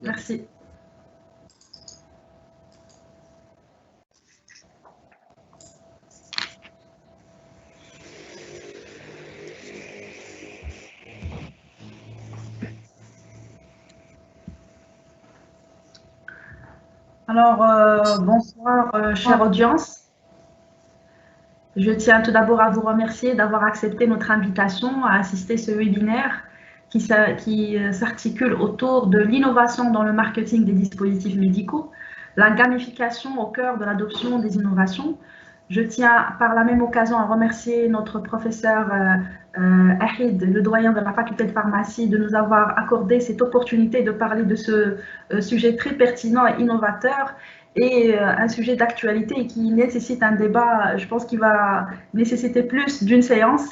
Merci. Alors, bonsoir, chère audience. Je tiens tout d'abord à vous remercier d'avoir accepté notre invitation à assister à ce webinaire qui s'articule autour de l'innovation dans le marketing des dispositifs médicaux, la gamification au cœur de l'adoption des innovations. Je tiens par la même occasion à remercier notre professeur Ahid, le doyen de la faculté de pharmacie, de nous avoir accordé cette opportunité de parler de ce sujet très pertinent et innovateur, et un sujet d'actualité qui nécessite un débat, je pense qu'il va nécessiter plus d'une séance.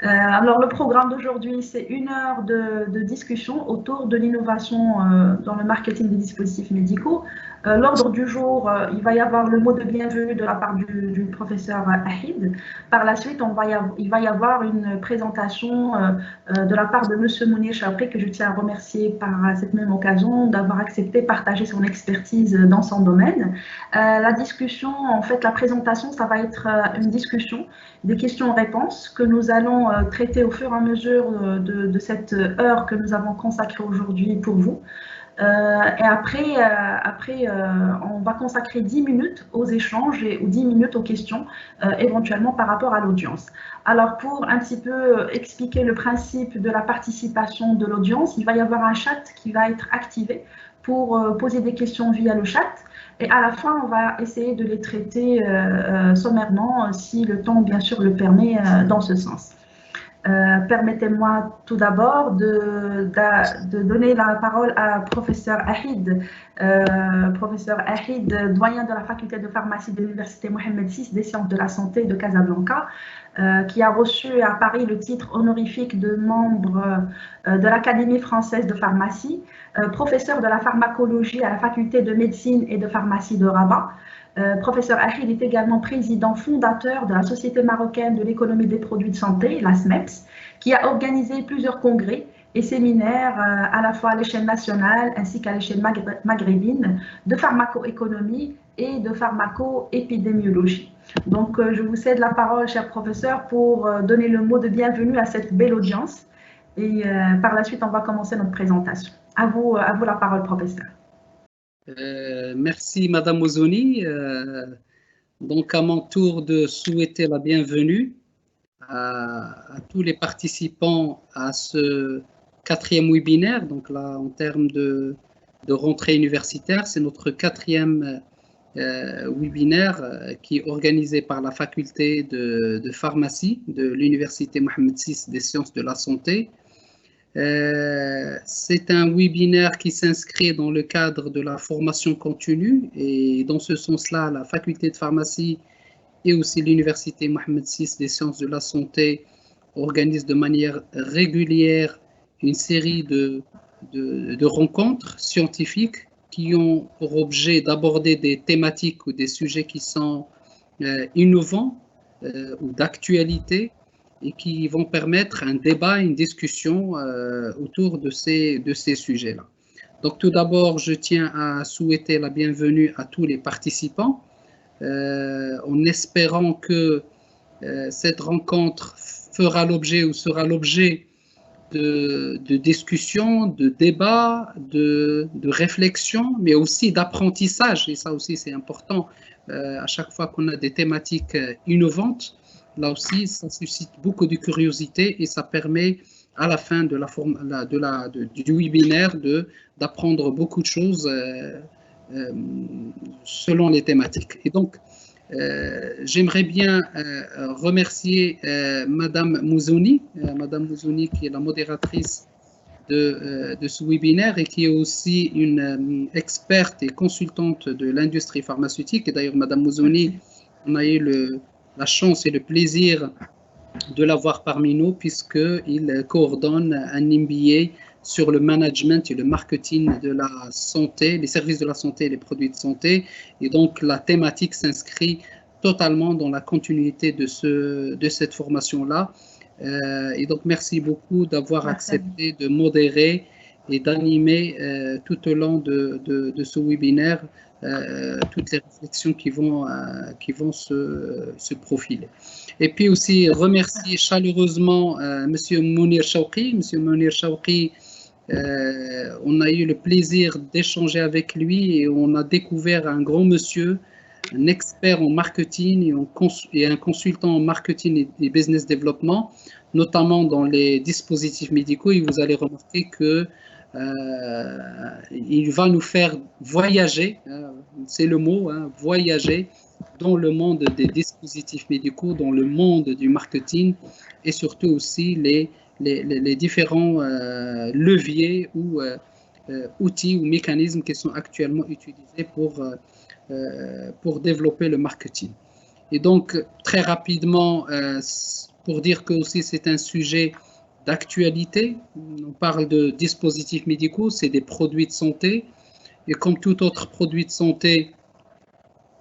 Alors le programme d'aujourd'hui, c'est 1 heure de discussion autour de l'innovation dans le marketing des dispositifs médicaux. L'ordre du jour, il va y avoir le mot de bienvenue de la part du professeur Ahid. Par la suite, il va y avoir une présentation de la part de M. Mounir Chapri, que je tiens à remercier par cette même occasion d'avoir accepté de partager son expertise dans son domaine. La discussion, en fait, la présentation, ça va être une discussion, des questions-réponses que nous allons traiter au fur et à mesure de cette heure que nous avons consacrée aujourd'hui pour vous. Et après, on va consacrer 10 minutes aux échanges ou 10 minutes aux questions, éventuellement par rapport à l'audience. Alors, pour un petit peu expliquer le principe de la participation de l'audience, il va y avoir un chat qui va être activé pour poser des questions via le chat. Et à la fin, on va essayer de les traiter sommairement, si le temps, bien sûr, le permet, dans ce sens. Permettez-moi tout d'abord de donner la parole à professeur Ahid. Professeur Ahid, doyen de la faculté de pharmacie de l'université Mohamed VI des sciences de la santé de Casablanca, qui a reçu à Paris le titre honorifique de membre de l'Académie française de pharmacie, professeur de la pharmacologie à la faculté de médecine et de pharmacie de Rabat. Professeur Ahid est également président fondateur de la Société marocaine de l'économie des produits de santé, la SMEPS, qui a organisé plusieurs congrès et séminaires à la fois à l'échelle nationale ainsi qu'à l'échelle maghrébine de pharmacoéconomie et de pharmacoépidémiologie. Donc, je vous cède la parole, cher professeur, pour donner le mot de bienvenue à cette belle audience. Et par la suite, on va commencer notre présentation. À vous la parole, professeur. Merci Madame Ouzouni. Donc à mon tour de souhaiter la bienvenue à tous les participants à ce 4e webinaire. Donc là, en termes de rentrée universitaire, c'est notre 4e webinaire qui est organisé par la faculté de pharmacie de l'université Mohamed VI des sciences de la santé. C'est un webinaire qui s'inscrit dans le cadre de la formation continue, et dans ce sens-là, la faculté de pharmacie et aussi l'université Mohamed VI des sciences de la santé organisent de manière régulière une série de rencontres scientifiques qui ont pour objet d'aborder des thématiques ou des sujets qui sont innovants ou d'actualité, et qui vont permettre un débat, une discussion autour de ces sujets-là. Donc tout d'abord, je tiens à souhaiter la bienvenue à tous les participants, en espérant que cette rencontre fera l'objet ou sera l'objet de discussions, de débats, de réflexions, mais aussi d'apprentissage, et ça aussi c'est important à chaque fois qu'on a des thématiques innovantes. Là aussi, ça suscite beaucoup de curiosité et ça permet à la fin du webinaire d'apprendre beaucoup de choses selon les thématiques. Et donc, j'aimerais bien remercier Madame Mouzouni, qui est la modératrice de ce webinaire et qui est aussi une experte et consultante de l'industrie pharmaceutique. Et d'ailleurs, Madame Mouzouni, on a eu la chance et le plaisir de l'avoir parmi nous, puisqu'il coordonne un MBA sur le management et le marketing de la santé, les services de la santé et les produits de santé. Et donc, la thématique s'inscrit totalement dans la continuité de cette formation-là. Et donc, merci beaucoup d'avoir accepté de modérer et d'animer tout au long de ce webinaire toutes les réflexions qui vont se profiler. Et puis aussi remercier chaleureusement Monsieur Mounir Chawqi. Monsieur Mounir Chawqi, on a eu le plaisir d'échanger avec lui et on a découvert un grand monsieur, un expert en marketing et un consultant en marketing et business développement, notamment dans les dispositifs médicaux. Et vous allez remarquer que il va nous faire voyager, c'est le mot, voyager dans le monde des dispositifs médicaux, dans le monde du marketing et surtout aussi les différents leviers ou outils ou mécanismes qui sont actuellement utilisés pour développer le marketing. Et donc, très rapidement, pour dire que aussi c'est un sujet d'actualité, on parle de dispositifs médicaux, c'est des produits de santé, et comme tout autre produit de santé,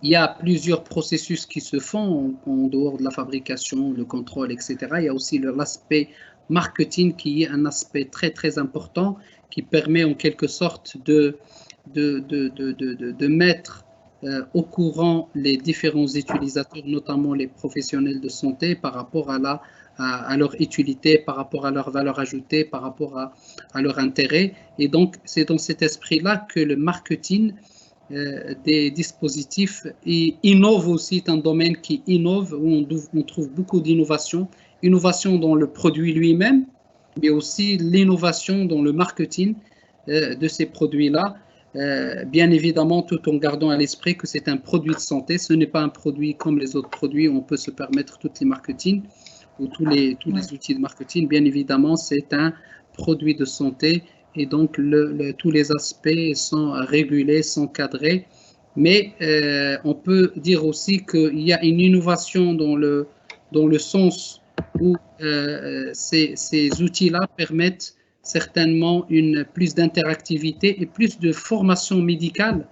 il y a plusieurs processus qui se font en dehors de la fabrication, le contrôle, etc. Il y a aussi l'aspect marketing qui est un aspect très très important qui permet en quelque sorte de mettre au courant les différents utilisateurs, notamment les professionnels de santé, par rapport à leur utilité, par rapport à leur valeur ajoutée, par rapport à leur intérêt. Et donc, c'est dans cet esprit-là que le marketing des dispositifs innove aussi, c'est un domaine qui innove, où on trouve beaucoup d'innovation, innovation dans le produit lui-même, mais aussi l'innovation dans le marketing de ces produits-là. Bien évidemment, tout en gardant à l'esprit que c'est un produit de santé, ce n'est pas un produit comme les autres produits où on peut se permettre tous les marketing ou tous les outils de marketing. Bien évidemment, c'est un produit de santé et donc tous les aspects sont régulés, sont cadrés. Mais on peut dire aussi qu'il y a une innovation dans le sens où ces outils-là permettent certainement plus d'interactivité et plus de formation médicale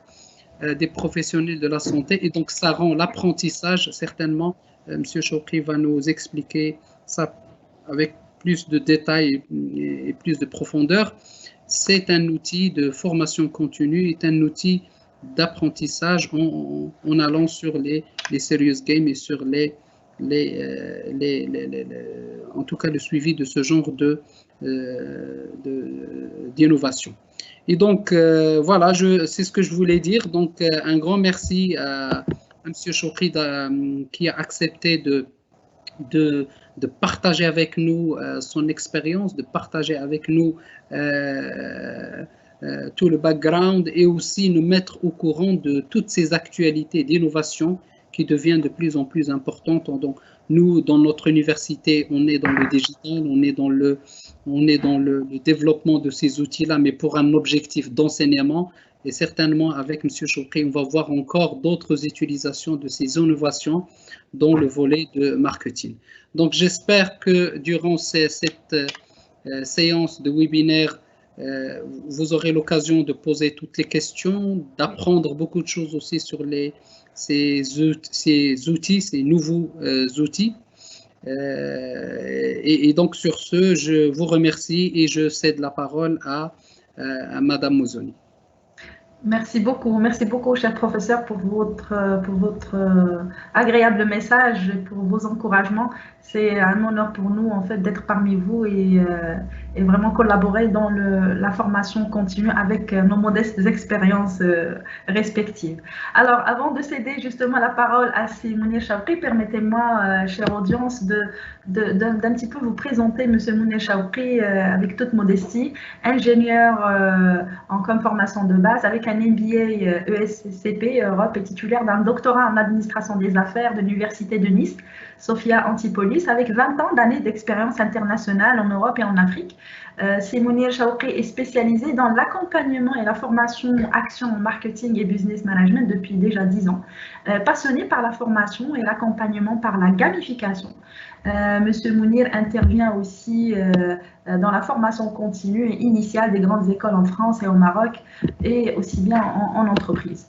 des professionnels de la santé. Et donc, ça rend l'apprentissage, certainement, M. Chawqi va nous expliquer ça avec plus de détails et plus de profondeur. C'est un outil de formation continue, c'est un outil d'apprentissage en allant sur les serious games et sur en tout cas le suivi de ce genre d'innovation. Et donc, voilà, c'est ce que je voulais dire. Donc, un grand merci à M. Chawqi qui a accepté de partager avec nous son expérience, de partager avec nous tout le background et aussi nous mettre au courant de toutes ces actualités d'innovation qui deviennent de plus en plus importantes. Donc, nous, dans notre université, on est dans le digital, on est dans le développement de ces outils-là, mais pour un objectif d'enseignement. Et certainement, avec M. Chawqi, on va voir encore d'autres utilisations de ces innovations dans le volet de marketing. Donc, j'espère que durant cette séance de webinaire, vous aurez l'occasion de poser toutes les questions, d'apprendre beaucoup de choses aussi sur ces outils, ces nouveaux outils. Et donc, sur ce, je vous remercie et je cède la parole à Madame Mouzoni. Merci beaucoup, cher professeur, pour votre agréable message, pour vos encouragements. C'est un honneur pour nous, en fait, d'être parmi vous et vraiment collaborer dans la formation continue avec nos modestes expériences respectives. Alors, avant de céder justement la parole à Mounir Chawqi, permettez-moi, chère audience, d'un petit peu vous présenter M. Mounir Chawqi avec toute modestie, ingénieur en formation de base avec un MBA ESCP Europe et timoulaire d'un doctorat en administration des affaires de l'Université de Nice, Sophia Antipolis, avec 20 ans d'années d'expérience internationale en Europe et en Afrique. Mounir Chawqi est spécialisé dans l'accompagnement et la formation action en marketing et business management depuis déjà 10 ans. Passionné par la formation et l'accompagnement par la gamification. Monsieur Mounir intervient aussi dans la formation continue et initiale des grandes écoles en France et au Maroc et aussi bien en entreprise.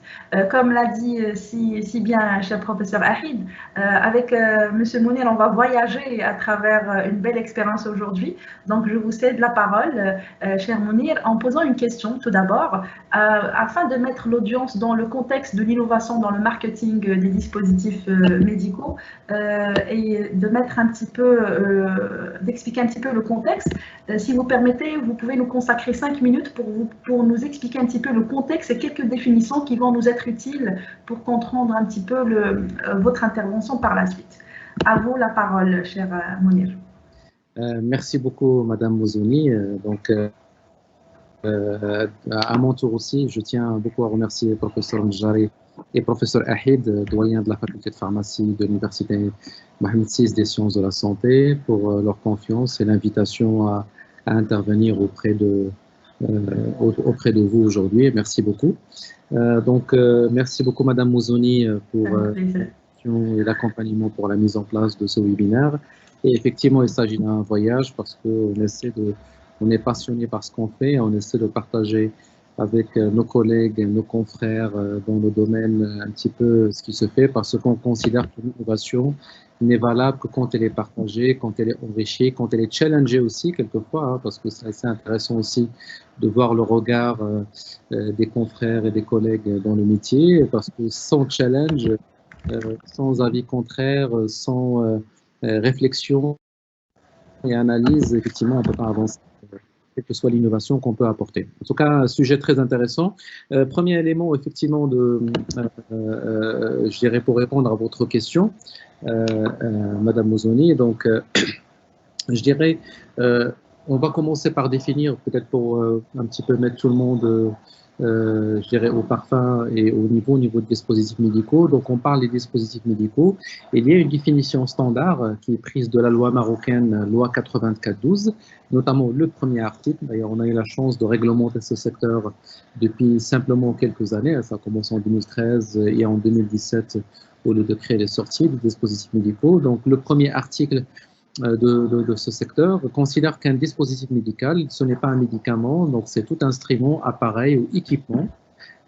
Comme l'a dit si bien cher professeur Ahid, avec Monsieur Mounir, on va voyager à travers une belle expérience aujourd'hui. Donc, je vous cède la parole, cher Mounir, en posant une question tout d'abord, afin de mettre l'audience dans le contexte de l'innovation dans le marketing des dispositifs médicaux et de mettre un petit peu, d'expliquer un petit peu le contexte. Si vous permettez, vous pouvez nous consacrer 5 minutes pour nous expliquer un petit peu le contexte et quelques définitions qui vont nous être utiles pour comprendre un petit peu votre intervention par la suite. À vous la parole, cher Mounir. Merci beaucoup, Madame Mozouni. À mon tour aussi, je tiens beaucoup à remercier le professeur Mjari et le professeur Ahid, doyen de la faculté de pharmacie de l'université Mohamed VI des sciences de la santé, pour leur confiance et l'invitation à intervenir auprès de vous aujourd'hui. Merci beaucoup. Merci beaucoup, Madame Mozouni, pour et l'accompagnement pour la mise en place de ce webinaire. Et effectivement, il s'agit d'un voyage parce qu'on est passionné par ce qu'on fait, on essaie de partager avec nos collègues, nos confrères dans le domaine un petit peu ce qui se fait, parce qu'on considère que l'innovation n'est valable que quand elle est partagée, quand elle est enrichie, quand elle est challengée aussi quelquefois, hein, parce que c'est assez intéressant aussi de voir le regard des confrères et des collègues dans le métier, parce que sans challenge, sans avis contraire, sans réflexion et analyse, effectivement, on ne peut pas avancer, quelle que soit l'innovation qu'on peut apporter. En tout cas, un sujet très intéressant. Premier élément, effectivement, je dirais pour répondre à votre question, Madame Mozouni, donc, je dirais, on va commencer par définir, peut-être pour un petit peu mettre tout le monde je dirais, au parfum et au niveau des dispositifs médicaux. Donc, on parle des dispositifs médicaux. Il y a une définition standard qui est prise de la loi marocaine, loi 84/12, notamment le premier article. D'ailleurs, on a eu la chance de réglementer ce secteur depuis simplement quelques années. Ça a commencé en 2013 et en 2017 où le décret est sorti des dispositifs médicaux. Donc, le premier article de ce secteur considère qu'un dispositif médical, ce n'est pas un médicament, donc c'est tout instrument, appareil ou équipement,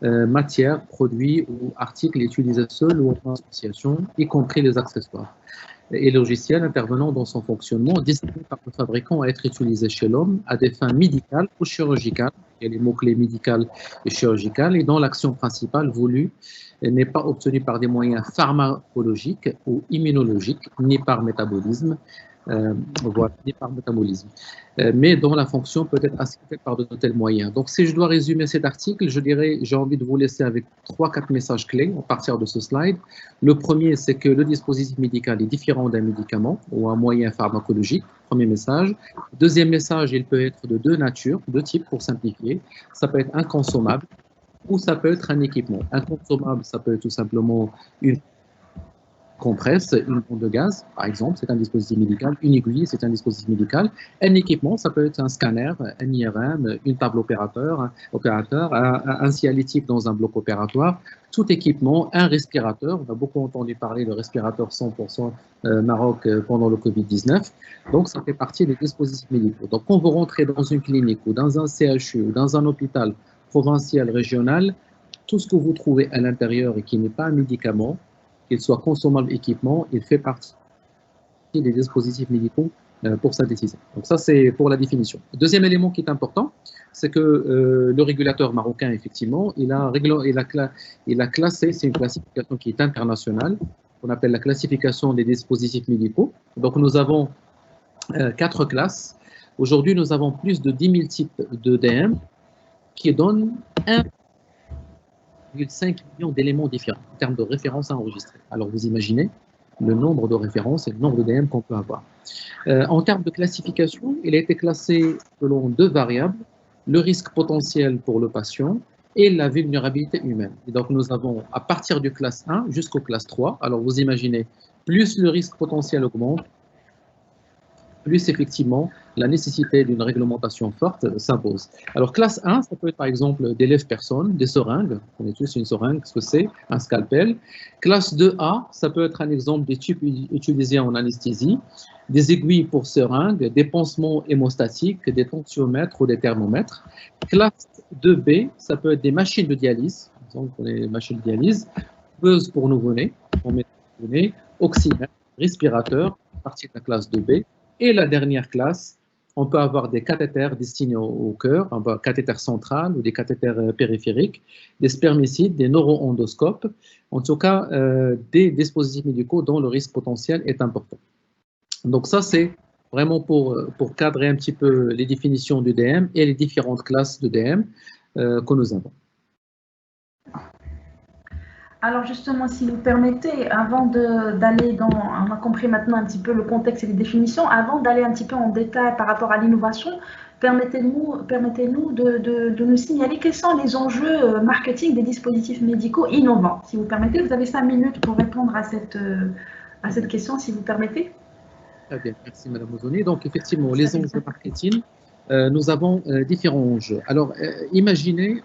matière, produit ou article utilisé seul ou en association, y compris les accessoires et logiciels intervenant dans son fonctionnement, destiné par le fabricant à être utilisé chez l'homme à des fins médicales ou chirurgicales, il y a les mots-clés médicales et chirurgicales, et dont l'action principale voulue n'est pas obtenue par des moyens pharmacologiques ou immunologiques, ni par métabolisme, voilà, ni par métabolisme, mais dont la fonction peut être assistée par de tels moyens. Donc, si je dois résumer cet article, je dirais, j'ai envie de vous laisser avec 3-4 messages clés à partir de ce slide. Le premier, c'est que le dispositif médical est différent d'un médicament ou un moyen pharmacologique. Premier message. Deuxième message, il peut être de deux natures, deux types pour simplifier. Ça peut être un consommable ou ça peut être un équipement. Un consommable, ça peut être tout simplement une compresse, une pompe de gaz, par exemple, c'est un dispositif médical. Une aiguille, c'est un dispositif médical. Un équipement, ça peut être un scanner, un IRM, une table opérateur, un cialytique dans un bloc opératoire. Tout équipement, un respirateur. On a beaucoup entendu parler de respirateur 100% Maroc pendant le Covid-19. Donc, ça fait partie des dispositifs médicaux. Donc, quand vous rentrez dans une clinique ou dans un CHU ou dans un hôpital provincial, régional, tout ce que vous trouvez à l'intérieur et qui n'est pas un médicament, qu'il soit consommable équipement, il fait partie des dispositifs médicaux pour synthétiser. Donc ça, c'est pour la définition. Deuxième élément qui est important, c'est que le régulateur marocain, effectivement, il a classé, c'est une classification qui est internationale, qu'on appelle la classification des dispositifs médicaux. Donc nous avons 4 classes. Aujourd'hui, nous avons plus de 10 000 types d'EDM qui donnent 1,5 million d'éléments différents en termes de références à enregistrer. Alors vous imaginez le nombre de références et le nombre d'EDM qu'on peut avoir. En termes de classification, il a été classé selon 2 variables, le risque potentiel pour le patient et la vulnérabilité humaine. Et donc nous avons à partir du classe 1 jusqu'au classe 3, alors vous imaginez, plus le risque potentiel augmente, plus effectivement la nécessité d'une réglementation forte s'impose. Alors classe 1, ça peut être par exemple des lève-personnes, des seringues, on connaît tous une seringue, ce que c'est, un scalpel. Classe 2A, ça peut être un exemple des tubes utilisés en anesthésie, des aiguilles pour seringues, des pansements hémostatiques, des tensiomètres ou des thermomètres. Classe 2B, ça peut être des machines de dialyse, par exemple les machines de dialyse, peuse pour nouveau-nés, oxymètre, respirateur, à partir de la classe 2B. Et la dernière classe, on peut avoir des cathéters destinés au cœur, un cathéter central ou des cathéters périphériques, des spermicides, des neuroendoscopes, en tout cas des dispositifs médicaux dont le risque potentiel est important. Donc ça, c'est vraiment pour cadrer un petit peu les définitions du DM et les différentes classes de DM que nous avons. Alors justement, si vous permettez, avant d'aller dans, on a compris maintenant un petit peu le contexte et les définitions, avant d'aller un petit peu en détail par rapport à l'innovation, permettez-nous de nous signaler quels sont les enjeux marketing des dispositifs médicaux innovants. Si vous permettez, vous avez 5 minutes pour répondre à cette question, si vous permettez. Très bien, merci Madame Mozoni. Donc effectivement, les enjeux marketing, nous avons différents enjeux. Alors imaginez,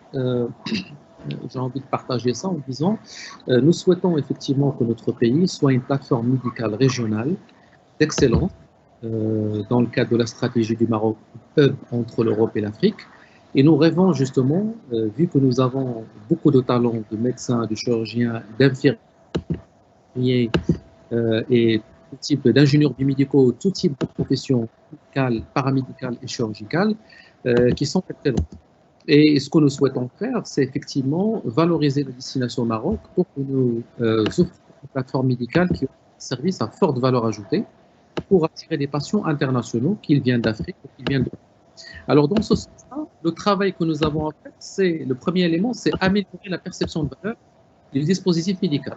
j'ai envie de partager ça en disant, nous souhaitons effectivement que notre pays soit une plateforme médicale régionale d'excellence dans le cadre de la stratégie du Maroc entre l'Europe et l'Afrique. Et nous rêvons justement, vu que nous avons beaucoup de talents de médecins, de chirurgiens, d'infirmiers et tout type d'ingénieurs biomédicaux, tout type de professions médicales, paramédicales et chirurgicales qui sont excellentes. Et ce que nous souhaitons faire, c'est effectivement valoriser la destination Maroc pour que nous offrions une plateforme médicale qui offre un service à forte valeur ajoutée pour attirer des patients internationaux, qu'ils viennent d'Afrique ou qu'ils viennent d'Europe. Alors, dans ce sens-là, le travail que nous avons fait, c'est le premier élément, c'est améliorer la perception de valeur du dispositif médical.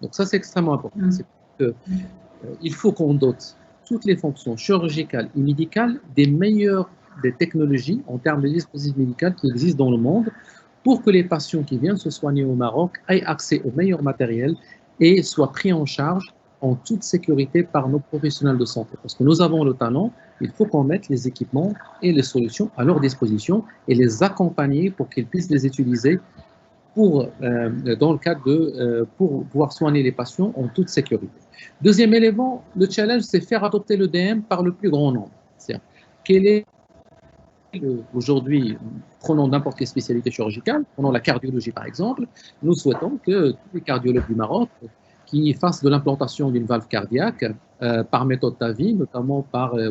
Donc, ça, c'est extrêmement important. C'est que, il faut qu'on dote toutes les fonctions chirurgicales et médicales des meilleures des technologies en termes de dispositifs médicaux qui existent dans le monde pour que les patients qui viennent se soigner au Maroc aient accès au meilleur matériel et soient pris en charge en toute sécurité par nos professionnels de santé. Parce que nous avons le talent, il faut qu'on mette les équipements et les solutions à leur disposition et les accompagner pour qu'ils puissent les utiliser pour, dans le cadre pour pouvoir soigner les patients en toute sécurité. Deuxième élément, le challenge, c'est faire adopter le DM par le plus grand nombre. C'est-à-dire, quel est aujourd'hui, prenons n'importe quelle spécialité chirurgicale, prenons la cardiologie par exemple, nous souhaitons que tous les cardiologues du Maroc qui fassent de l'implantation d'une valve cardiaque par méthode TAVI, notamment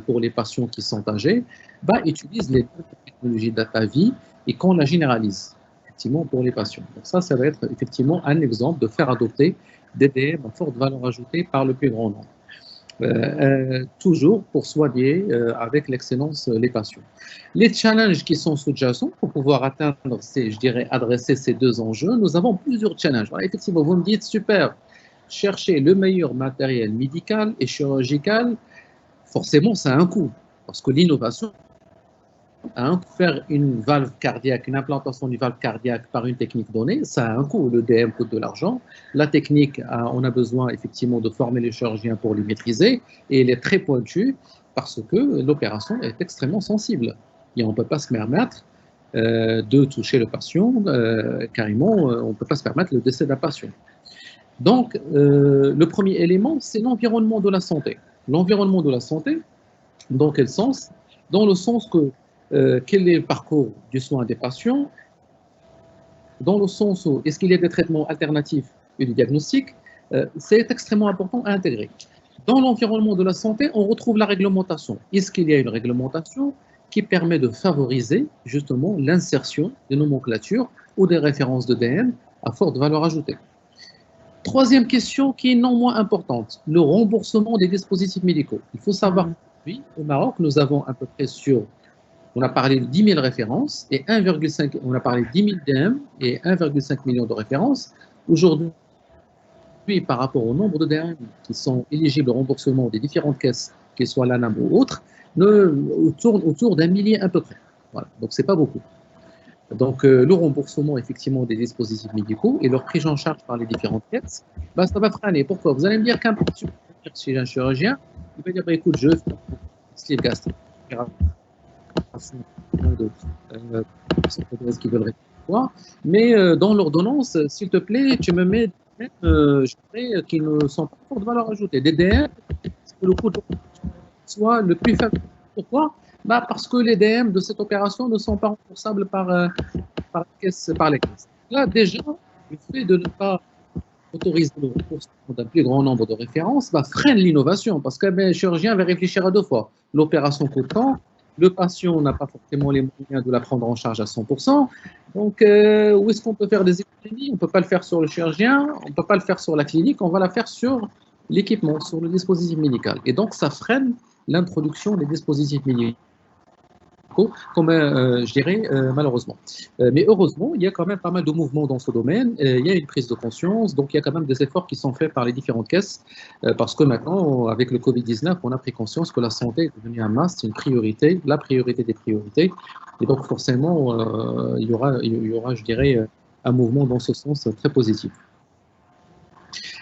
pour les patients qui sont âgés, utilisent les technologies de TAVI et qu'on la généralise effectivement pour les patients. Donc ça va être effectivement un exemple de faire adopter des DM à forte valeur ajoutée par le plus grand nombre. Toujours pour soigner avec l'excellence les patients. Les challenges qui sont sous-jacents pour pouvoir atteindre, je dirais, adresser ces deux enjeux, nous avons plusieurs challenges. Alors, effectivement, vous me dites, super, chercher le meilleur matériel médical et chirurgical, forcément, ça a un coût, parce que l'innovation faire une valve cardiaque, une implantation d'une valve cardiaque par une technique donnée, ça a un coût. Le DM coûte de l'argent. La technique, on a besoin effectivement de former les chirurgiens pour les maîtriser et elle est très pointue parce que l'opération est extrêmement sensible. Et on ne peut pas se permettre de toucher le patient, carrément, on ne peut pas se permettre le décès d'un patient. Donc, le premier élément, c'est l'environnement de la santé. L'environnement de la santé, dans quel sens? Dans le sens que quel est le parcours du soin des patients, dans le sens où est-ce qu'il y a des traitements alternatifs et du diagnostic, c'est extrêmement important à intégrer. Dans l'environnement de la santé, on retrouve la réglementation. Est-ce qu'il y a une réglementation qui permet de favoriser justement l'insertion des nomenclatures ou des références de DM à forte valeur ajoutée? Troisième question qui est non moins importante, le remboursement des dispositifs médicaux. Il faut savoir qu'aujourd'hui, au Maroc, nous avons à peu près on a parlé de 10 000 références et on a parlé de 10 000 DM et 1,5 million de références. Aujourd'hui, par rapport au nombre de DM qui sont éligibles au remboursement des différentes caisses, qu'elles soient l'ANAM ou autres, tourne autour d'un millier à peu près. Voilà. Donc, ce n'est pas beaucoup. Donc, le remboursement, effectivement, des dispositifs médicaux et leur prise en charge par les différentes caisses, ça va freiner. Pourquoi? Vous allez me dire qu'un patient chez un chirurgien, il va dire, écoute, je fais un sleeve gastrique, qui veulent répondre. Mais dans l'ordonnance, s'il te plaît, tu me mets qui ne sont pas de valeur ajoutée. Des DM, que le coût de soit le plus faible. Pourquoi? Parce que les DM de cette opération ne sont pas remboursables par les caisses. Là, déjà, le fait de ne pas autoriser le remboursement d'un plus grand nombre de références freine l'innovation parce que le chirurgien va réfléchir à deux fois. L'opération coûte tant, Le patient n'a pas forcément les moyens de la prendre en charge à 100%. Donc, où est-ce qu'on peut faire des économies? On ne peut pas le faire sur le chirurgien, on ne peut pas le faire sur la clinique, on va la faire sur l'équipement, sur le dispositif médical. Et donc, ça freine l'introduction des dispositifs médicaux, comme je dirais malheureusement. Mais heureusement, il y a quand même pas mal de mouvements dans ce domaine, il y a une prise de conscience, donc il y a quand même des efforts qui sont faits par les différentes caisses, parce que maintenant, avec le Covid-19, on a pris conscience que la santé est devenue un must, une priorité, la priorité des priorités, et donc forcément, il y aura, je dirais, un mouvement dans ce sens très positif.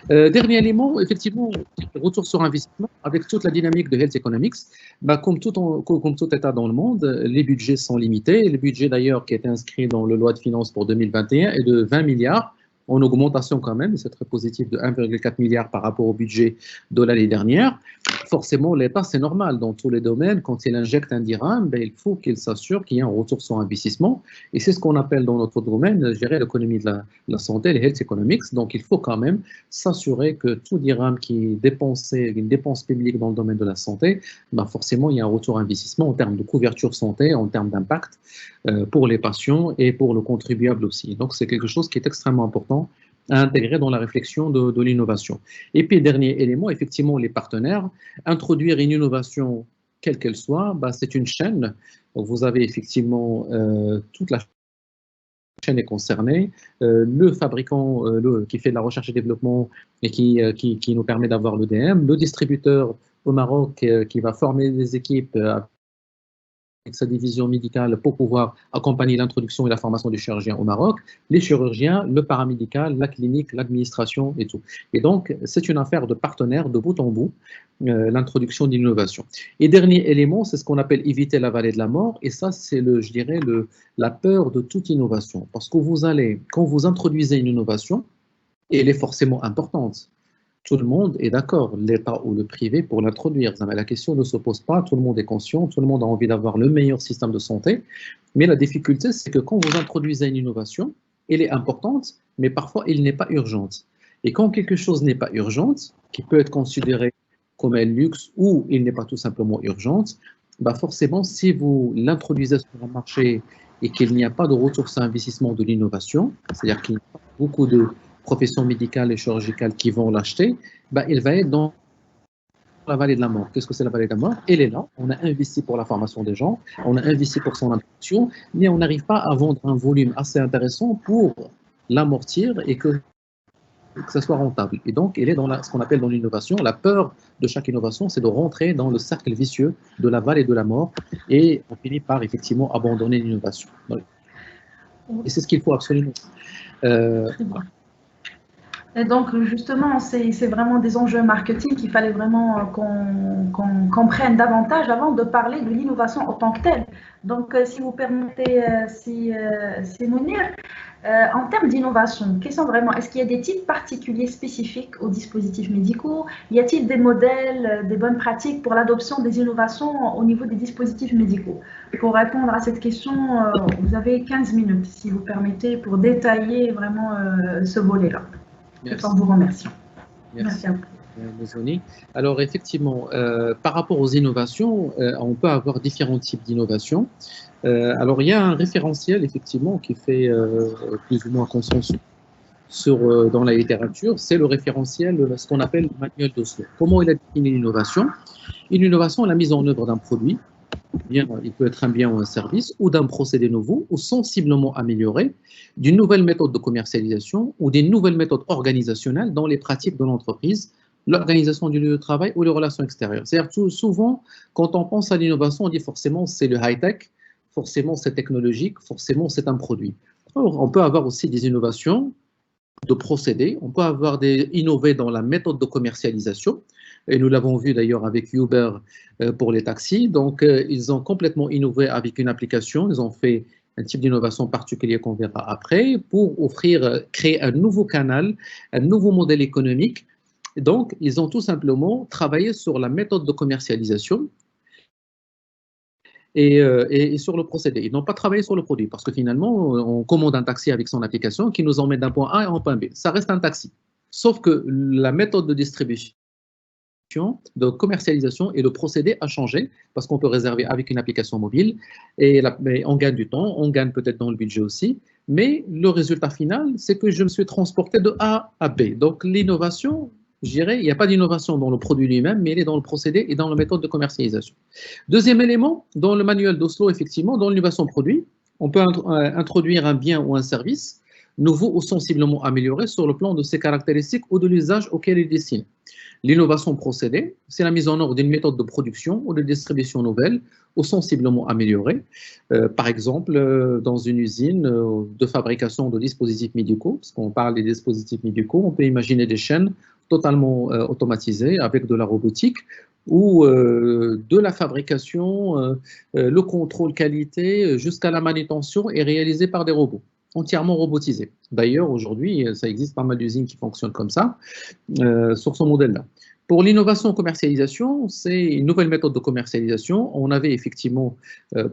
Dernier élément, effectivement, retour sur investissement, avec toute la dynamique de Health Economics, bah, comme tout État dans le monde, les budgets sont limités. Le budget d'ailleurs qui est inscrit dans le loi de finances pour 2021 est de 20 milliards, en augmentation quand même, c'est très positif, de 1,4 milliard par rapport au budget de l'année dernière. Forcément, l'État, c'est normal, dans tous les domaines, quand il injecte un dirham, ben, il faut qu'il s'assure qu'il y ait un retour sur investissement. Et c'est ce qu'on appelle dans notre domaine, je dirais, l'économie de la santé, les health economics. Donc, il faut quand même s'assurer que tout dirham qui est dépensé, une dépense publique dans le domaine de la santé, ben forcément, il y a un retour investissement en termes de couverture santé, en termes d'impact pour les patients et pour le contribuable aussi. Donc, c'est quelque chose qui est extrêmement important à intégrer dans la réflexion de l'innovation. Et puis, dernier élément, effectivement, les partenaires. Introduire une innovation, quelle qu'elle soit, bah, c'est une chaîne. Donc, vous avez effectivement toute la chaîne est concernée. Le fabricant qui fait de la recherche et développement et qui nous permet d'avoir l'EDM, le distributeur au Maroc qui va former des équipes avec sa division médicale pour pouvoir accompagner l'introduction et la formation des chirurgiens au Maroc, les chirurgiens, le paramédical, la clinique, l'administration et tout. Et donc, c'est une affaire de partenaires de bout en bout, l'introduction d'innovation. Et dernier élément, c'est ce qu'on appelle éviter la vallée de la mort. Et ça, c'est, je dirais, la peur de toute innovation. Parce que quand vous introduisez une innovation, et elle est forcément importante, tout le monde est d'accord, l'État ou le privé, pour l'introduire. La question ne se pose pas, tout le monde est conscient, tout le monde a envie d'avoir le meilleur système de santé. Mais la difficulté, c'est que quand vous introduisez une innovation, elle est importante, mais parfois, elle n'est pas urgente. Et quand quelque chose n'est pas urgente, qui peut être considéré comme un luxe ou il n'est pas tout simplement urgente, bah forcément, si vous l'introduisez sur un marché et qu'il n'y a pas de retour sur investissement de l'innovation, c'est-à-dire qu'il n'y a pas beaucoup de professions médicales et chirurgicales qui vont l'acheter, bah, il va être dans la vallée de la mort. Qu'est-ce que c'est la vallée de la mort? Elle est là, on a investi pour la formation des gens, on a investi pour son introduction, mais on n'arrive pas à vendre un volume assez intéressant pour l'amortir et que ça soit rentable. Et donc, elle est dans ce qu'on appelle dans l'innovation. La peur de chaque innovation, c'est de rentrer dans le cercle vicieux de la vallée de la mort et on finit par effectivement abandonner l'innovation. Et c'est ce qu'il faut absolument. Et donc, justement, c'est vraiment des enjeux marketing qu'il fallait vraiment qu'on comprenne davantage avant de parler de l'innovation en tant que telle. Donc, si vous permettez, si Mounir, en termes d'innovation, quels sont vraiment, est-ce qu'il y a des types particuliers spécifiques aux dispositifs médicaux? Y a-t-il des modèles, des bonnes pratiques pour l'adoption des innovations au niveau des dispositifs médicaux? Pour répondre à cette question, vous avez 15 minutes, si vous permettez, pour détailler vraiment ce volet-là. Tout en vous remerciant. Merci à vous. Alors effectivement, par rapport aux innovations, on peut avoir différents types d'innovations. Alors il y a un référentiel effectivement qui fait plus ou moins consensus dans la littérature, c'est le référentiel, ce qu'on appelle le manuel d'Oslo. Comment il a défini l'innovation? Une innovation est la mise en œuvre d'un produit, bien, il peut être un bien ou un service, ou d'un procédé nouveau, ou sensiblement amélioré, d'une nouvelle méthode de commercialisation, ou des nouvelles méthodes organisationnelles dans les pratiques de l'entreprise, l'organisation du lieu de travail ou les relations extérieures. C'est-à-dire souvent, quand on pense à l'innovation, on dit forcément c'est le high-tech, forcément c'est technologique, forcément c'est un produit. Alors, on peut avoir aussi des innovations de procédés, on peut avoir innover dans la méthode de commercialisation, et nous l'avons vu d'ailleurs avec Uber pour les taxis. Donc, ils ont complètement innové avec une application. Ils ont fait un type d'innovation particulier qu'on verra après pour créer un nouveau canal, un nouveau modèle économique. Donc, ils ont tout simplement travaillé sur la méthode de commercialisation et sur le procédé. Ils n'ont pas travaillé sur le produit parce que finalement, on commande un taxi avec son application qui nous emmène d'un point A à un point B. Ça reste un taxi. Sauf que la méthode de distribution de commercialisation et le procédé a changé parce qu'on peut réserver avec une application mobile et on gagne du temps, on gagne peut-être dans le budget aussi. Mais le résultat final, c'est que je me suis transporté de A à B. Donc l'innovation, je dirais, il n'y a pas d'innovation dans le produit lui-même, mais elle est dans le procédé et dans la méthode de commercialisation. Deuxième élément, dans le manuel d'Oslo, effectivement, dans l'innovation produit, on peut introduire un bien ou un service nouveau ou sensiblement amélioré sur le plan de ses caractéristiques ou de l'usage auquel il est destiné. L'innovation procédé, c'est la mise en œuvre d'une méthode de production ou de distribution nouvelle ou sensiblement améliorée. Par exemple, dans une usine de fabrication de dispositifs médicaux, parce qu'on parle des dispositifs médicaux, on peut imaginer des chaînes totalement automatisées avec de la robotique ou de la fabrication, le contrôle qualité jusqu'à la manutention est réalisé par des robots entièrement robotisés. D'ailleurs, aujourd'hui, ça existe pas mal d'usines qui fonctionnent comme ça, sur ce modèle-là. Pour l'innovation commercialisation, c'est une nouvelle méthode de commercialisation. On avait effectivement,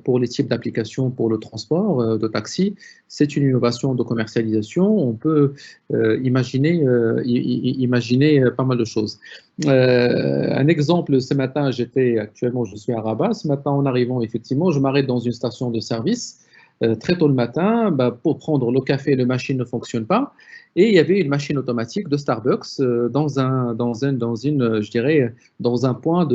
pour les types d'applications pour le transport de taxi, c'est une innovation de commercialisation. On peut imaginer pas mal de choses. Un exemple, ce matin, actuellement, je suis à Rabat. Ce matin, en arrivant, effectivement, je m'arrête dans une station de service. Très tôt le matin, pour prendre le café, la machine ne fonctionne pas. Et il y avait une machine automatique de Starbucks dans un point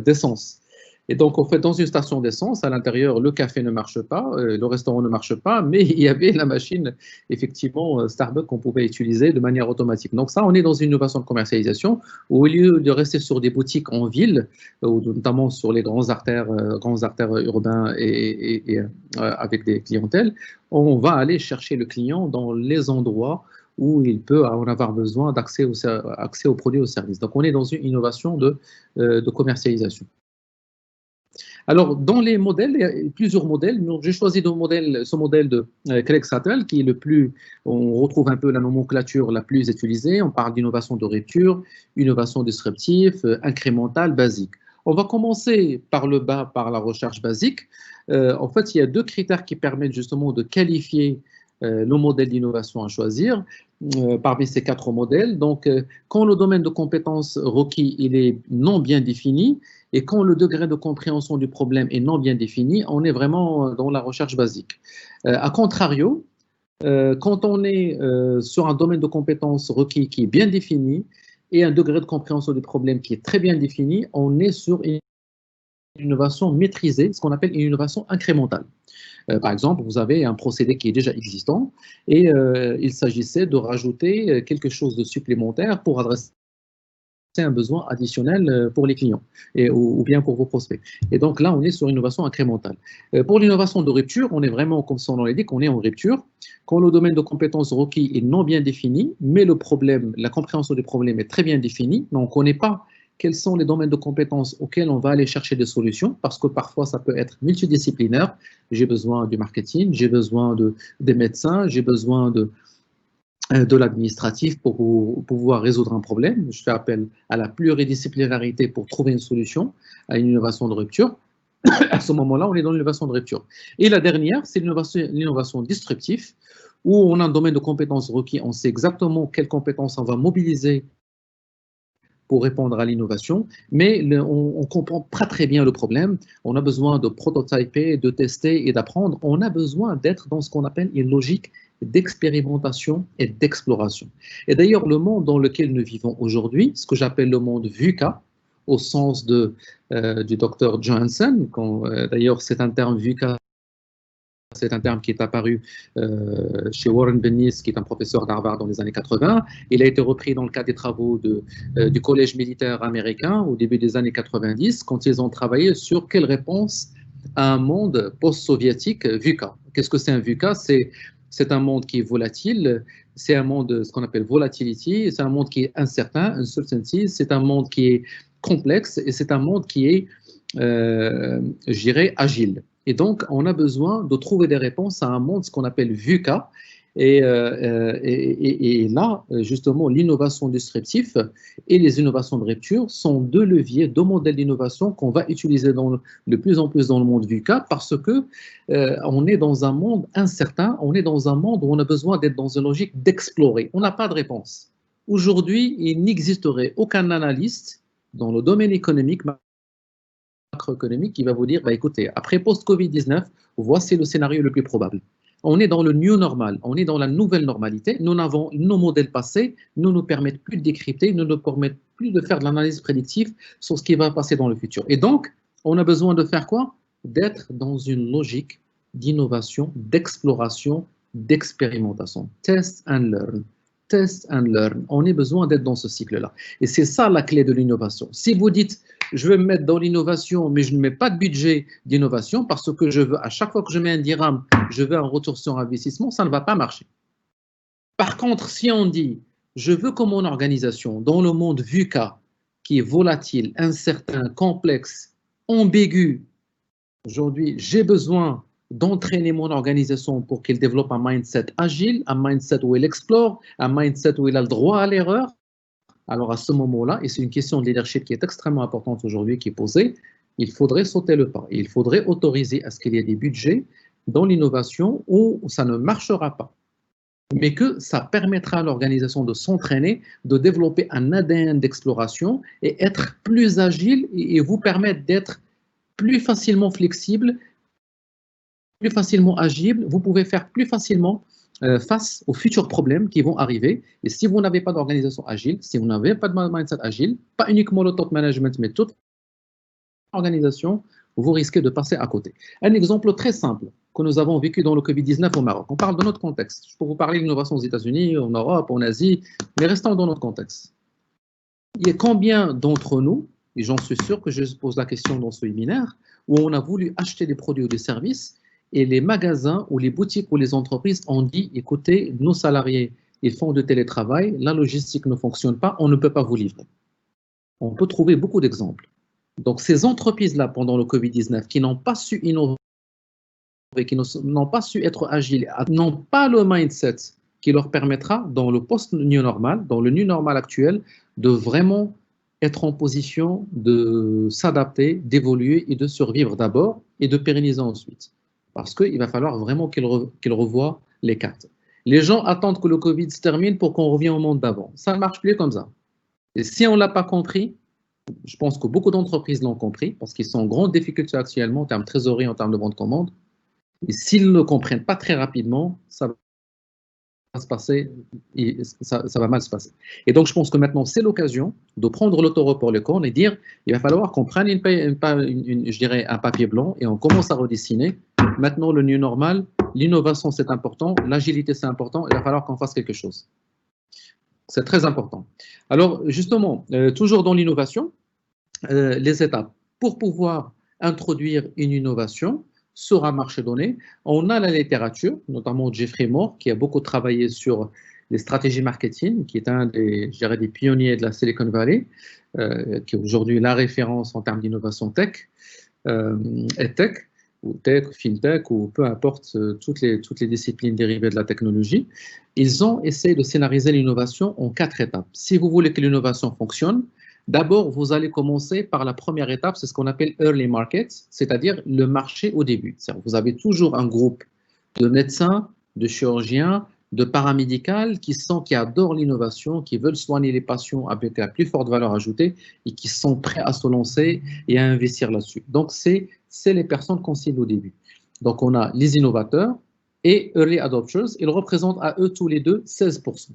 d'essence. Et donc, en fait, dans une station d'essence, à l'intérieur, le café ne marche pas, le restaurant ne marche pas, mais il y avait la machine, effectivement, Starbucks qu'on pouvait utiliser de manière automatique. Donc ça, on est dans une innovation de commercialisation où, au lieu de rester sur des boutiques en ville, notamment sur les grands artères urbains et avec des clientèles, on va aller chercher le client dans les endroits où il peut en avoir besoin d'accès aux produits et aux services. Donc, on est dans une innovation de commercialisation. Alors, dans les modèles, il y a plusieurs modèles. J'ai choisi ce modèle de Craig Sattel, qui est on retrouve un peu la nomenclature la plus utilisée. On parle d'innovation de rupture, innovation disruptive, incrémentale, basique. On va commencer par le bas, par la recherche basique. En fait, il y a deux critères qui permettent justement de qualifier le modèle d'innovation à choisir parmi ces quatre modèles. Donc, quand le domaine de compétences requis il est non bien défini et quand le degré de compréhension du problème est non bien défini, on est vraiment dans la recherche basique. A contrario, quand on est sur un domaine de compétences requis qui est bien défini et un degré de compréhension du problème qui est très bien défini, on est sur une innovation maîtrisée, ce qu'on appelle une innovation incrémentale. Par exemple, vous avez un procédé qui est déjà existant et il s'agissait de rajouter quelque chose de supplémentaire pour adresser un besoin additionnel pour les clients ou bien pour vos prospects. Et donc là, on est sur une innovation incrémentale. Pour l'innovation de rupture, on est vraiment, comme son nom l'indique, on est en rupture. Quand le domaine de compétences requis est non bien défini, mais la compréhension du problème est très bien définie, mais on ne connaît pas quels sont les domaines de compétences auxquels on va aller chercher des solutions, parce que parfois ça peut être multidisciplinaire. J'ai besoin du marketing, j'ai besoin des médecins, j'ai besoin de l'administratif pour pouvoir résoudre un problème. Je fais appel à la pluridisciplinarité pour trouver une solution à une innovation de rupture. À ce moment-là, on est dans l'innovation de rupture. Et la dernière, c'est l'innovation disruptive, où on a un domaine de compétences requis, on sait exactement quelles compétences on va mobiliser pour répondre à l'innovation, mais on ne comprend pas très bien le problème. On a besoin de prototyper, de tester et d'apprendre. On a besoin d'être dans ce qu'on appelle une logique d'expérimentation et d'exploration. Et d'ailleurs, le monde dans lequel nous vivons aujourd'hui, ce que j'appelle le monde VUCA, au sens du docteur Johansson, d'ailleurs c'est un terme VUCA, c'est un terme qui est apparu chez Warren Bennis, qui est un professeur d'Harvard dans les années 80. Il a été repris dans le cadre des travaux du collège militaire américain au début des années 90, quand ils ont travaillé sur quelle réponse à un monde post-soviétique VUCA. Qu'est-ce que c'est un VUCA? C'est un monde qui est volatile, c'est un monde, ce qu'on appelle volatility, c'est un monde qui est incertain, uncertainty, c'est un monde qui est complexe et c'est un monde qui est, je dirais, agile. Et donc, on a besoin de trouver des réponses à un monde, ce qu'on appelle VUCA. Et là, justement, l'innovation disruptive et les innovations de rupture sont deux leviers, deux modèles d'innovation qu'on va utiliser de plus en plus dans le monde VUCA parce que on est dans un monde incertain, on est dans un monde où on a besoin d'être dans une logique d'explorer. On n'a pas de réponse. Aujourd'hui, il n'existerait aucun analyste dans le domaine économique, macroéconomique, qui va vous dire, bah, écoutez, après post-Covid-19, voici le scénario le plus probable. On est dans le new normal, on est dans la nouvelle normalité. Nous avons nos modèles passés, ne nous permettent plus de décrypter, ne nous permettent plus de faire de l'analyse prédictive sur ce qui va passer dans le futur. Et donc, on a besoin de faire quoi? D'être dans une logique d'innovation, d'exploration, d'expérimentation. Test and learn. Test and learn. On a besoin d'être dans ce cycle-là. Et c'est ça la clé de l'innovation. Si vous dites, je vais me mettre dans l'innovation, mais je ne mets pas de budget d'innovation parce que je veux, à chaque fois que je mets un dirham, je veux un retour sur investissement, ça ne va pas marcher. Par contre, si on dit, je veux que mon organisation, dans le monde VUCA, qui est volatile, incertain, complexe, ambigu, aujourd'hui, j'ai besoin d'entraîner mon organisation pour qu'elle développe un mindset agile, un mindset où elle explore, un mindset où elle a le droit à l'erreur. Alors à ce moment-là, et c'est une question de leadership qui est extrêmement importante aujourd'hui, qui est posée, il faudrait sauter le pas. Et il faudrait autoriser à ce qu'il y ait des budgets dans l'innovation où ça ne marchera pas, mais que ça permettra à l'organisation de s'entraîner, de développer un ADN d'exploration et être plus agile et vous permettre d'être plus facilement flexible, plus facilement agile, vous pouvez faire plus facilement face aux futurs problèmes qui vont arriver. Et si vous n'avez pas d'organisation agile, si vous n'avez pas de mindset agile, pas uniquement le top management, mais toute organisation, vous risquez de passer à côté. Un exemple très simple que nous avons vécu dans le Covid-19 au Maroc. On parle de notre contexte. Je peux vous parler de l'innovation aux États-Unis, en Europe, en Asie, mais restons dans notre contexte. Il y a combien d'entre nous, et j'en suis sûr que je pose la question dans ce webinaire, où on a voulu acheter des produits ou des services et les magasins ou les boutiques ou les entreprises ont dit, écoutez, nos salariés, ils font de télétravail, la logistique ne fonctionne pas, on ne peut pas vous livrer. On peut trouver beaucoup d'exemples. Donc ces entreprises-là, pendant le Covid-19, qui n'ont pas su innover, qui n'ont pas su être agiles, n'ont pas le mindset qui leur permettra, dans le post-new normal, dans le new normal actuel, de vraiment être en position de s'adapter, d'évoluer et de survivre d'abord et de pérenniser ensuite. Parce qu'il va falloir vraiment qu'ils revoient les cartes. Les gens attendent que le Covid se termine pour qu'on revienne au monde d'avant. Ça ne marche plus comme ça. Et si on ne l'a pas compris, je pense que beaucoup d'entreprises l'ont compris, parce qu'ils sont en grande difficulté actuellement en termes de trésorerie, en termes de vente commande. Et s'ils ne le comprennent pas très rapidement, ça va se passer, ça va mal se passer. Et donc, je pense que maintenant, c'est l'occasion de prendre le taureau par les cornes et dire, il va falloir qu'on prenne je dirais, un papier blanc et on commence à redessiner. Maintenant, le new normal, l'innovation, c'est important, l'agilité, c'est important, il va falloir qu'on fasse quelque chose. C'est très important. Alors, justement, toujours dans l'innovation, les étapes. Pour pouvoir introduire une innovation sur un marché donné, on a la littérature, notamment Jeffrey Moore, qui a beaucoup travaillé sur les stratégies marketing, qui est un des, je dirais, des pionniers de la Silicon Valley, qui est aujourd'hui la référence en termes d'innovation tech, et tech, ou tech, fintech, ou peu importe, toutes les disciplines dérivées de la technologie. Ils ont essayé de scénariser l'innovation en 4 étapes. Si vous voulez que l'innovation fonctionne, d'abord, vous allez commencer par la première étape, c'est ce qu'on appelle early market, c'est-à-dire le marché au début. Vous avez toujours un groupe de médecins, de chirurgiens, de paramédicales qui adorent l'innovation, qui veulent soigner les patients avec la plus forte valeur ajoutée et qui sont prêts à se lancer et à investir là-dessus. Donc, c'est les personnes qu'on cible au début. Donc, on a les innovateurs et early adopters. Ils représentent à eux tous les deux 16%.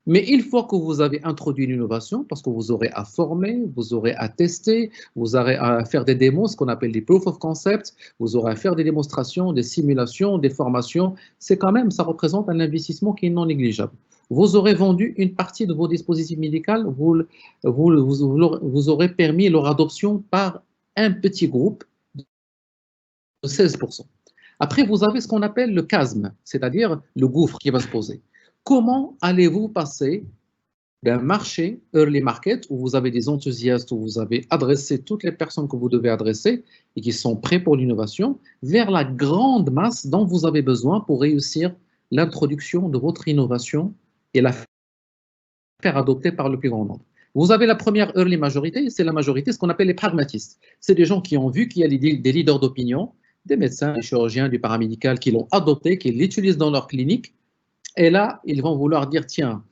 Mais une fois que vous avez introduit l'innovation, parce que vous aurez à former, vous aurez à tester, vous aurez à faire des démos, ce qu'on appelle des proof of concept, vous aurez à faire des démonstrations, des simulations, des formations, c'est quand même, ça représente un investissement qui est non négligeable. Vous aurez vendu une partie de vos dispositifs médicaux, vous aurez permis leur adoption par un petit groupe de 16%. Après, vous avez ce qu'on appelle le chasme, c'est-à-dire le gouffre qui va se poser. Comment allez-vous passer d'un marché early market où vous avez des enthousiastes, où vous avez adressé toutes les personnes que vous devez adresser et qui sont prêts pour l'innovation, vers la grande masse dont vous avez besoin pour réussir l'introduction de votre innovation et la faire adopter par le plus grand nombre. Vous avez la première early majorité, c'est la majorité, ce qu'on appelle les pragmatistes. C'est des gens qui ont vu qu'il y a des leaders d'opinion, des médecins, des chirurgiens, du paramédical qui l'ont adopté, qui l'utilisent dans leur clinique. Et là, ils vont vouloir dire, tiens,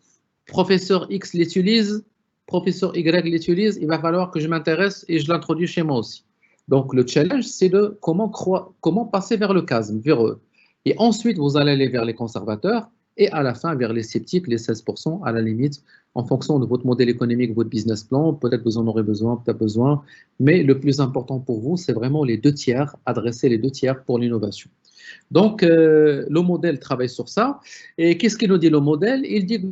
professeur X l'utilise, professeur Y l'utilise, il va falloir que je m'intéresse et je l'introduis chez moi aussi. Donc, le challenge, c'est de comment passer vers le CASM, vers eux. Et ensuite, vous allez aller vers les conservateurs et à la fin, vers les sceptiques, les 16%, à la limite, en fonction de votre modèle économique, votre business plan, peut-être vous en aurez besoin, peut-être besoin. Mais le plus important pour vous, c'est vraiment les 2 tiers, adresser les 2 tiers pour l'innovation. Donc, le modèle travaille sur ça. Et qu'est-ce qu'il nous dit, le modèle? Il dit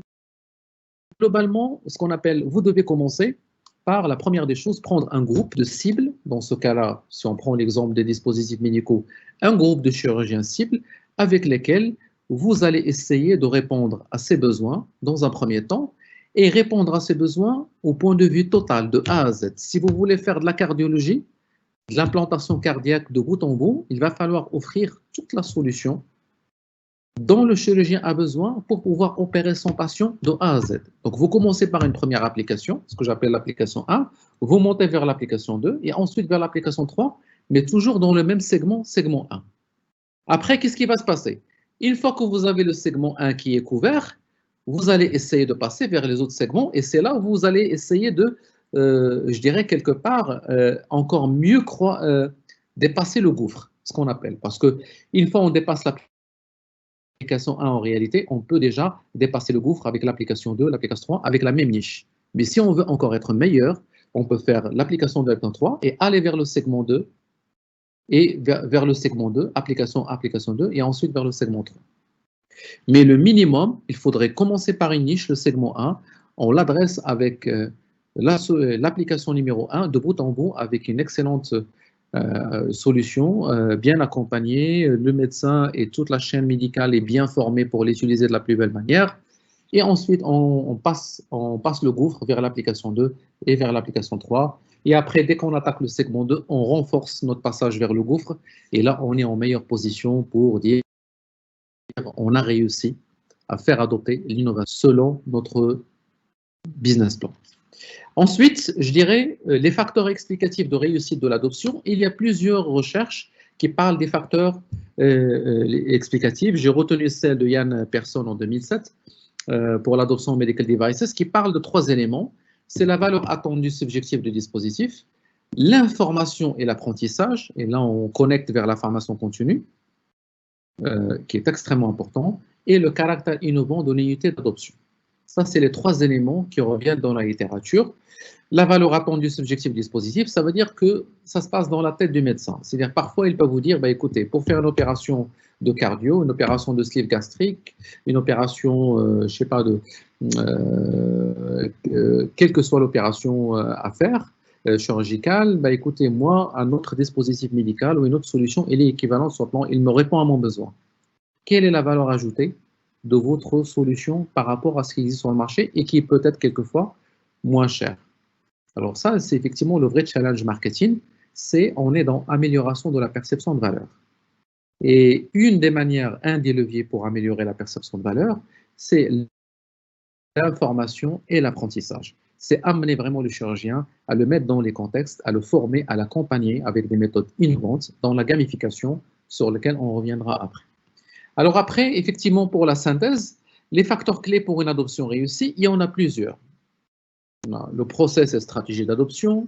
globalement, ce qu'on appelle, vous devez commencer par la première des choses, prendre un groupe de cibles. Dans ce cas-là, si on prend l'exemple des dispositifs médicaux, un groupe de chirurgiens cibles avec lesquels vous allez essayer de répondre à ces besoins dans un premier temps et répondre à ces besoins au point de vue total, de A à Z. Si vous voulez faire de la cardiologie, de l'implantation cardiaque de bout en bout, il va falloir offrir toute la solution dont le chirurgien a besoin pour pouvoir opérer son patient de A à Z. Donc, vous commencez par une première application, ce que j'appelle l'application 1, vous montez vers l'application 2 et ensuite vers l'application 3, mais toujours dans le même segment, segment 1. Après, qu'est-ce qui va se passer? Une fois que vous avez le segment 1 qui est couvert, vous allez essayer de passer vers les autres segments et c'est là où vous allez essayer de, je dirais quelque part, encore mieux dépasser le gouffre, ce qu'on appelle. Parce qu'une fois on dépasse l'application 1 en réalité, on peut déjà dépasser le gouffre avec l'application 2, l'application 3, avec la même niche. Mais si on veut encore être meilleur, on peut faire l'application 2, l'application 3 et aller vers le segment 2 et vers le segment 2, application 2 et ensuite vers le segment 3. Mais le minimum, il faudrait commencer par une niche, le segment 1, on l'adresse avec l'application numéro 1 de bout en bout avec une excellente solution, bien accompagnée, le médecin et toute la chaîne médicale est bien formée pour l'utiliser de la plus belle manière. Et ensuite, on passe le gouffre vers l'application 2 et vers l'application 3. Et après, dès qu'on attaque le segment 2, on renforce notre passage vers le gouffre. Et là, on est en meilleure position pour dire on a réussi à faire adopter l'innovation selon notre business plan. Ensuite, je dirais les facteurs explicatifs de réussite de l'adoption. Il y a plusieurs recherches qui parlent des facteurs explicatifs. J'ai retenu celle de Yann Persson en 2007 pour l'adoption medical devices qui parle de 3 éléments. C'est la valeur attendue subjective du dispositif, l'information et l'apprentissage, et là on connecte vers la formation continue, qui est extrêmement important, et le caractère innovant de l'unité d'adoption. Ça, c'est les 3 éléments qui reviennent dans la littérature. La valeur attendue subjective du dispositif, ça veut dire que ça se passe dans la tête du médecin. C'est-à-dire, parfois, il peut vous dire, bah, écoutez, pour faire une opération de cardio, une opération de sleeve gastrique, une opération, je ne sais pas, quelle que soit l'opération à faire, chirurgicale, bah, écoutez, moi, un autre dispositif médical ou une autre solution, elle est équivalente sur le plan, il me répond à mon besoin. Quelle est la valeur ajoutée de votre solution par rapport à ce qui existe sur le marché et qui est peut-être quelquefois moins cher? Alors ça, c'est effectivement le vrai challenge marketing, on est dans amélioration de la perception de valeur. Et une des manières, un des leviers pour améliorer la perception de valeur, c'est l'information et l'apprentissage. C'est amener vraiment le chirurgien à le mettre dans les contextes, à le former, à l'accompagner avec des méthodes innovantes dans la gamification sur lesquelles on reviendra après. Alors après, effectivement, pour la synthèse, les facteurs clés pour une adoption réussie, il y en a plusieurs. Le process et stratégie d'adoption,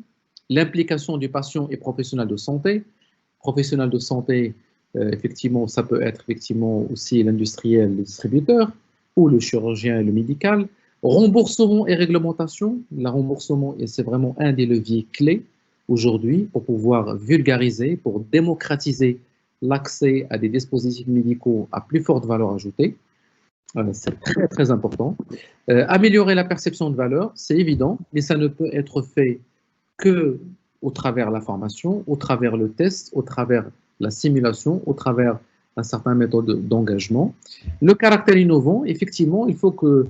l'implication du patient et professionnel de santé. Professionnel de santé, effectivement, ça peut être effectivement aussi l'industriel, le distributeur, ou le chirurgien et le médical. Remboursement et réglementation. Le remboursement, c'est vraiment un des leviers clés aujourd'hui pour pouvoir vulgariser, pour démocratiser l'accès à des dispositifs médicaux à plus forte valeur ajoutée. C'est très, très important. Améliorer la perception de valeur, c'est évident, mais ça ne peut être fait que au travers la formation, au travers le test, au travers la simulation, au travers un certain méthode d'engagement. Le caractère innovant, effectivement, il faut que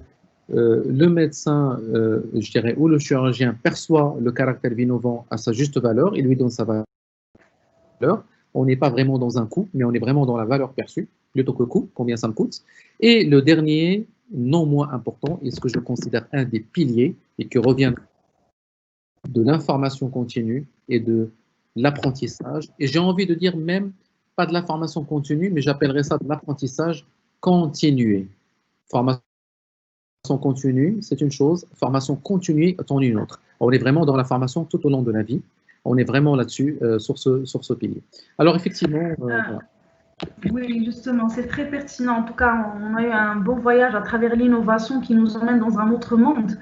le médecin, je dirais, ou le chirurgien perçoit le caractère innovant à sa juste valeur et lui donne sa valeur. On n'est pas vraiment dans un coût, mais on est vraiment dans la valeur perçue, plutôt que coût, combien ça me coûte. Et le dernier, non moins important, et ce que je considère un des piliers, et qui revient de l'information continue et de l'apprentissage. Et j'ai envie de dire même, pas de la formation continue, mais j'appellerais ça de l'apprentissage continué. Formation continue, c'est une chose, formation continue est en une autre. On est vraiment dans la formation tout au long de la vie. On est vraiment là-dessus, sur ce pilier. Alors, effectivement, voilà. Oui, justement, c'est très pertinent. En tout cas, on a eu un beau voyage à travers l'innovation qui nous emmène dans un autre monde,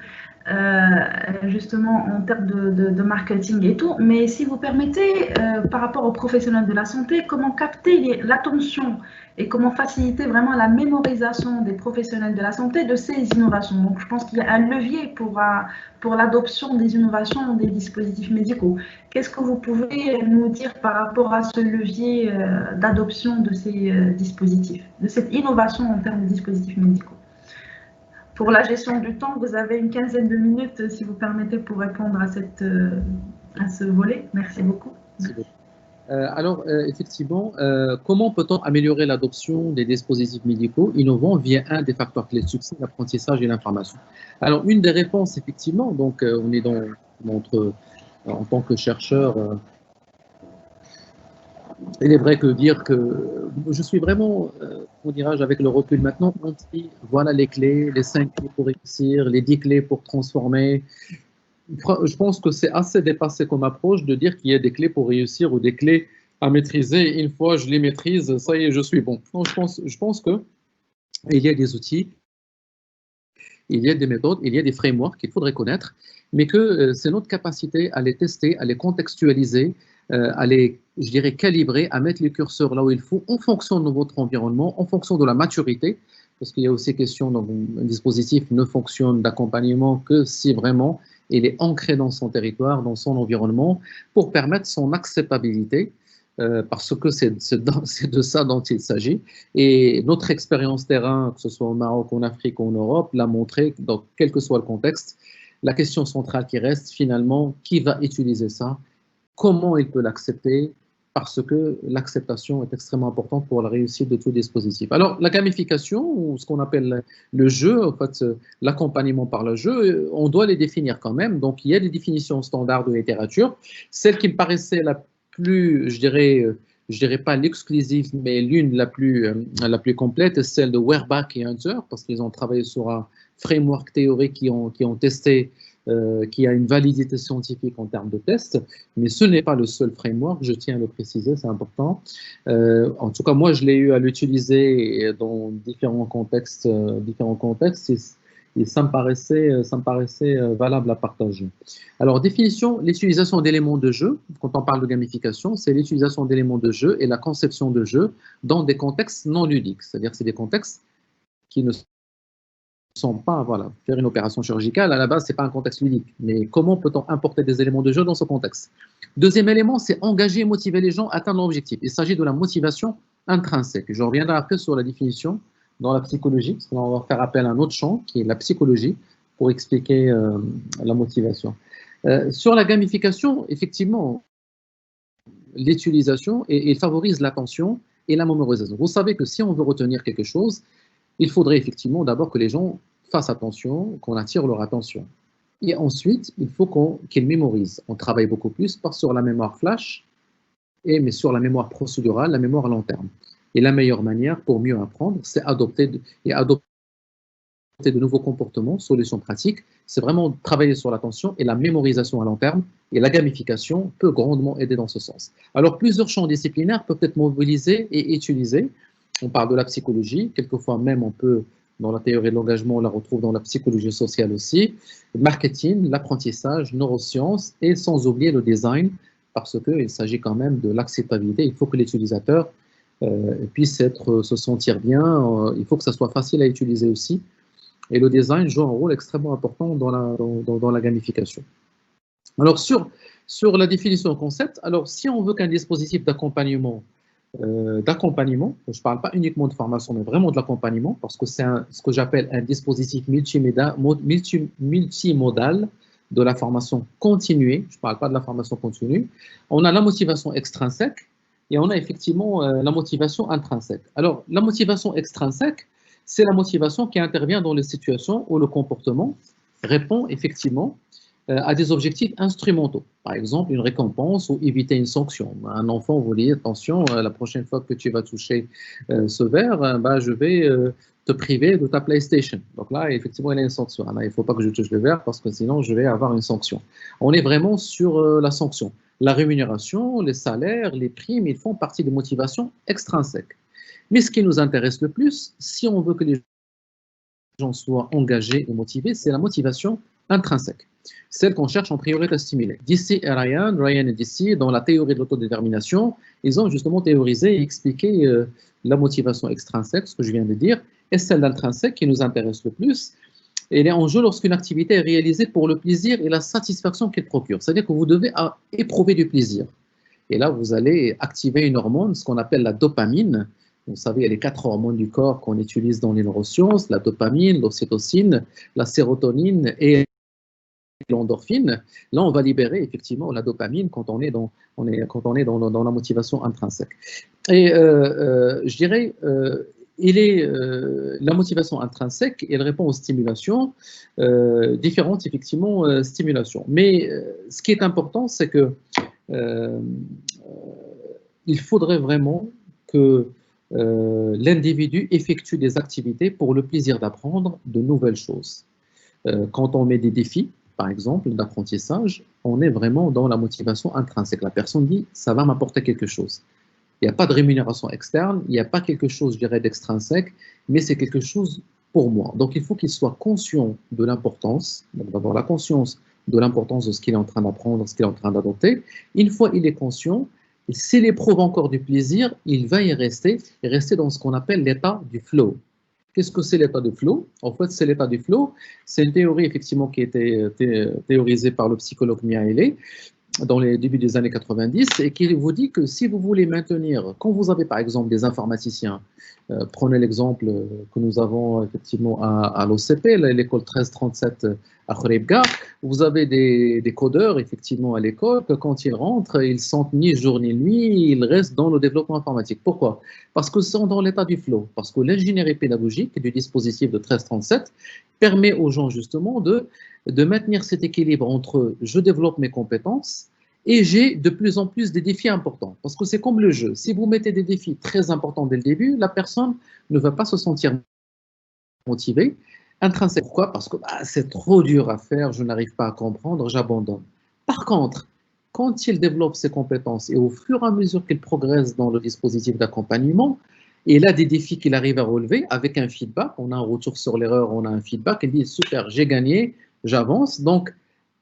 justement en termes de marketing et tout. Mais si vous permettez, par rapport aux professionnels de la santé, comment capter l'attention et comment faciliter vraiment la mémorisation des professionnels de la santé de ces innovations. Donc, je pense qu'il y a un levier pour l'adoption des innovations des dispositifs médicaux. Qu'est-ce que vous pouvez nous dire par rapport à ce levier d'adoption de ces dispositifs, de cette innovation en termes de dispositifs médicaux? Pour la gestion du temps, vous avez une quinzaine de minutes, si vous permettez, pour répondre à ce volet. Merci beaucoup. Merci beaucoup. Alors, effectivement, comment peut-on améliorer l'adoption des dispositifs médicaux innovants via un des facteurs clés de succès, l'apprentissage et l'information? Alors, une des réponses, effectivement, donc on est en tant que chercheur, il est vrai que dire que je suis vraiment, on dirait avec le recul maintenant, on dit voilà les clés, les 5 clés pour réussir, les 10 clés pour transformer. Je pense que c'est assez dépassé comme approche de dire qu'il y a des clés pour réussir ou des clés à maîtriser. Une fois je les maîtrise, ça y est, je suis bon. Non, je pense qu'il y a des outils, il y a des méthodes, il y a des frameworks qu'il faudrait connaître, mais que c'est notre capacité à les tester, à les contextualiser, à les, je dirais, calibrer, à mettre les curseurs là où il faut, en fonction de votre environnement, en fonction de la maturité, parce qu'il y a aussi question, donc un dispositif ne fonctionne d'accompagnement que si vraiment il est ancré dans son territoire, dans son environnement, pour permettre son acceptabilité, parce que c'est de ça dont il s'agit. Et notre expérience terrain, que ce soit au Maroc, en Afrique ou en Europe, l'a montré, donc, quel que soit le contexte, la question centrale qui reste, finalement, qui va utiliser ça, comment il peut l'accepter, parce que l'acceptation est extrêmement importante pour la réussite de tout dispositif. Alors, la gamification, ou ce qu'on appelle le jeu, en fait, l'accompagnement par le jeu, on doit les définir quand même. Donc, il y a des définitions standards de littérature. Celle qui me paraissait la plus, je dirais pas l'exclusive, mais l'une la plus complète, est celle de Werbach et Hunter, parce qu'ils ont travaillé sur un framework théorique qui ont testé, qui a une validité scientifique en termes de tests, mais ce n'est pas le seul framework, je tiens à le préciser, c'est important. En tout cas, moi, je l'ai eu à l'utiliser dans différents contextes, et ça me paraissait valable à partager. Alors, définition, l'utilisation d'éléments de jeu. Quand on parle de gamification, c'est l'utilisation d'éléments de jeu et la conception de jeu dans des contextes non ludiques, c'est-à-dire que c'est des contextes qui ne sont pas, voilà, faire une opération chirurgicale, à la base, ce n'est pas un contexte ludique. Mais comment peut-on importer des éléments de jeu dans ce contexte? Deuxième élément, c'est engager et motiver les gens à atteindre l'objectif. Il s'agit de la motivation intrinsèque. Je reviendrai après sur la définition dans la psychologie, parce qu'on va faire appel à un autre champ, qui est la psychologie, pour expliquer la motivation. Sur la gamification, effectivement, l'utilisation, il favorise l'attention et la mémorisation. Vous savez que si on veut retenir quelque chose, il faudrait effectivement d'abord que les gens fassent attention, qu'on attire leur attention. Et ensuite, il faut qu'ils mémorisent. On travaille beaucoup plus, pas sur la mémoire flash, mais sur la mémoire procédurale, la mémoire à long terme. Et la meilleure manière pour mieux apprendre, c'est adopter de nouveaux comportements, solutions pratiques. C'est vraiment travailler sur l'attention et la mémorisation à long terme. Et la gamification peut grandement aider dans ce sens. Alors, plusieurs champs disciplinaires peuvent être mobilisés et utilisés. On parle de la psychologie, quelquefois même on peut, dans la théorie de l'engagement, on la retrouve dans la psychologie sociale aussi, le marketing, l'apprentissage, neurosciences et sans oublier le design, parce qu'il s'agit quand même de l'acceptabilité. Il faut que l'utilisateur puisse se sentir bien, il faut que ça soit facile à utiliser aussi. Et le design joue un rôle extrêmement important dans la gamification. Alors, sur la définition du concept, alors si on veut qu'un dispositif d'accompagnement, je ne parle pas uniquement de formation, mais vraiment de l'accompagnement, parce que c'est ce que j'appelle un dispositif multimodal de la formation continuée. Je ne parle pas de la formation continue. On a la motivation extrinsèque et on a effectivement la motivation intrinsèque. Alors, la motivation extrinsèque, c'est la motivation qui intervient dans les situations où le comportement répond effectivement à des objectifs instrumentaux. Par exemple, une récompense ou éviter une sanction. Un enfant vous dit, attention, la prochaine fois que tu vas toucher ce verre, je vais te priver de ta PlayStation. Donc là, effectivement, il y a une sanction. Là, il ne faut pas que je touche le verre parce que sinon, je vais avoir une sanction. On est vraiment sur la sanction. La rémunération, les salaires, les primes, ils font partie des motivations extrinsèques. Mais ce qui nous intéresse le plus, si on veut que les gens soient engagés et motivés, c'est la motivation intrinsèque, celle qu'on cherche en priorité à stimuler. D'ici et Ryan et d'ici, dans la théorie de l'autodétermination, ils ont justement théorisé et expliqué la motivation extrinsèque, ce que je viens de dire, et celle d'intrinsèque qui nous intéresse le plus. Elle est en jeu lorsqu'une activité est réalisée pour le plaisir et la satisfaction qu'elle procure. C'est-à-dire que vous devez éprouver du plaisir. Et là, vous allez activer une hormone, ce qu'on appelle la dopamine. Vous savez, il y a les 4 hormones du corps qu'on utilise dans les neurosciences, la dopamine, l'ocytocine, la sérotonine et l'endorphine. Là, on va libérer effectivement la dopamine quand on est dans la motivation intrinsèque. Et je dirais, la motivation intrinsèque, elle répond aux stimulations, différentes effectivement stimulations. Mais ce qui est important, c'est que il faudrait vraiment que l'individu effectue des activités pour le plaisir d'apprendre de nouvelles choses. Quand on met des défis, par exemple, d'apprentissage, on est vraiment dans la motivation intrinsèque. La personne dit, ça va m'apporter quelque chose. Il n'y a pas de rémunération externe, il n'y a pas quelque chose, je dirais, d'extrinsèque, mais c'est quelque chose pour moi. Donc, il faut qu'il soit conscient de l'importance, d'avoir la conscience de l'importance de ce qu'il est en train d'apprendre, ce qu'il est en train d'adopter. Une fois il est conscient, s'il éprouve encore du plaisir, il va y rester, et rester dans ce qu'on appelle l'état du flow. Qu'est-ce que c'est l'état de flow? En fait, c'est l'état du flow. C'est une théorie, effectivement, qui a été théorisée par le psychologue Mihaly dans les débuts des années 90 et qui vous dit que si vous voulez maintenir, quand vous avez par exemple des informaticiens, prenez l'exemple que nous avons effectivement à l'OCP, l'école 1337 à Khouribga, vous avez des codeurs effectivement à l'école que quand ils rentrent, ils sentent ni jour ni nuit, ils restent dans le développement informatique. Pourquoi? Parce qu'ils sont dans l'état du flow, parce que l'ingénierie pédagogique du dispositif de 1337 permet aux gens justement de maintenir cet équilibre entre je développe mes compétences et j'ai de plus en plus des défis importants. Parce que c'est comme le jeu. Si vous mettez des défis très importants dès le début, la personne ne va pas se sentir motivée. Intrinsèque. Pourquoi? Parce que c'est trop dur à faire, je n'arrive pas à comprendre, j'abandonne. Par contre, quand il développe ses compétences et au fur et à mesure qu'il progresse dans le dispositif d'accompagnement, et il a des défis qu'il arrive à relever avec un feedback, on a un retour sur l'erreur, on a un feedback, il dit super, j'ai gagné, j'avance. Donc,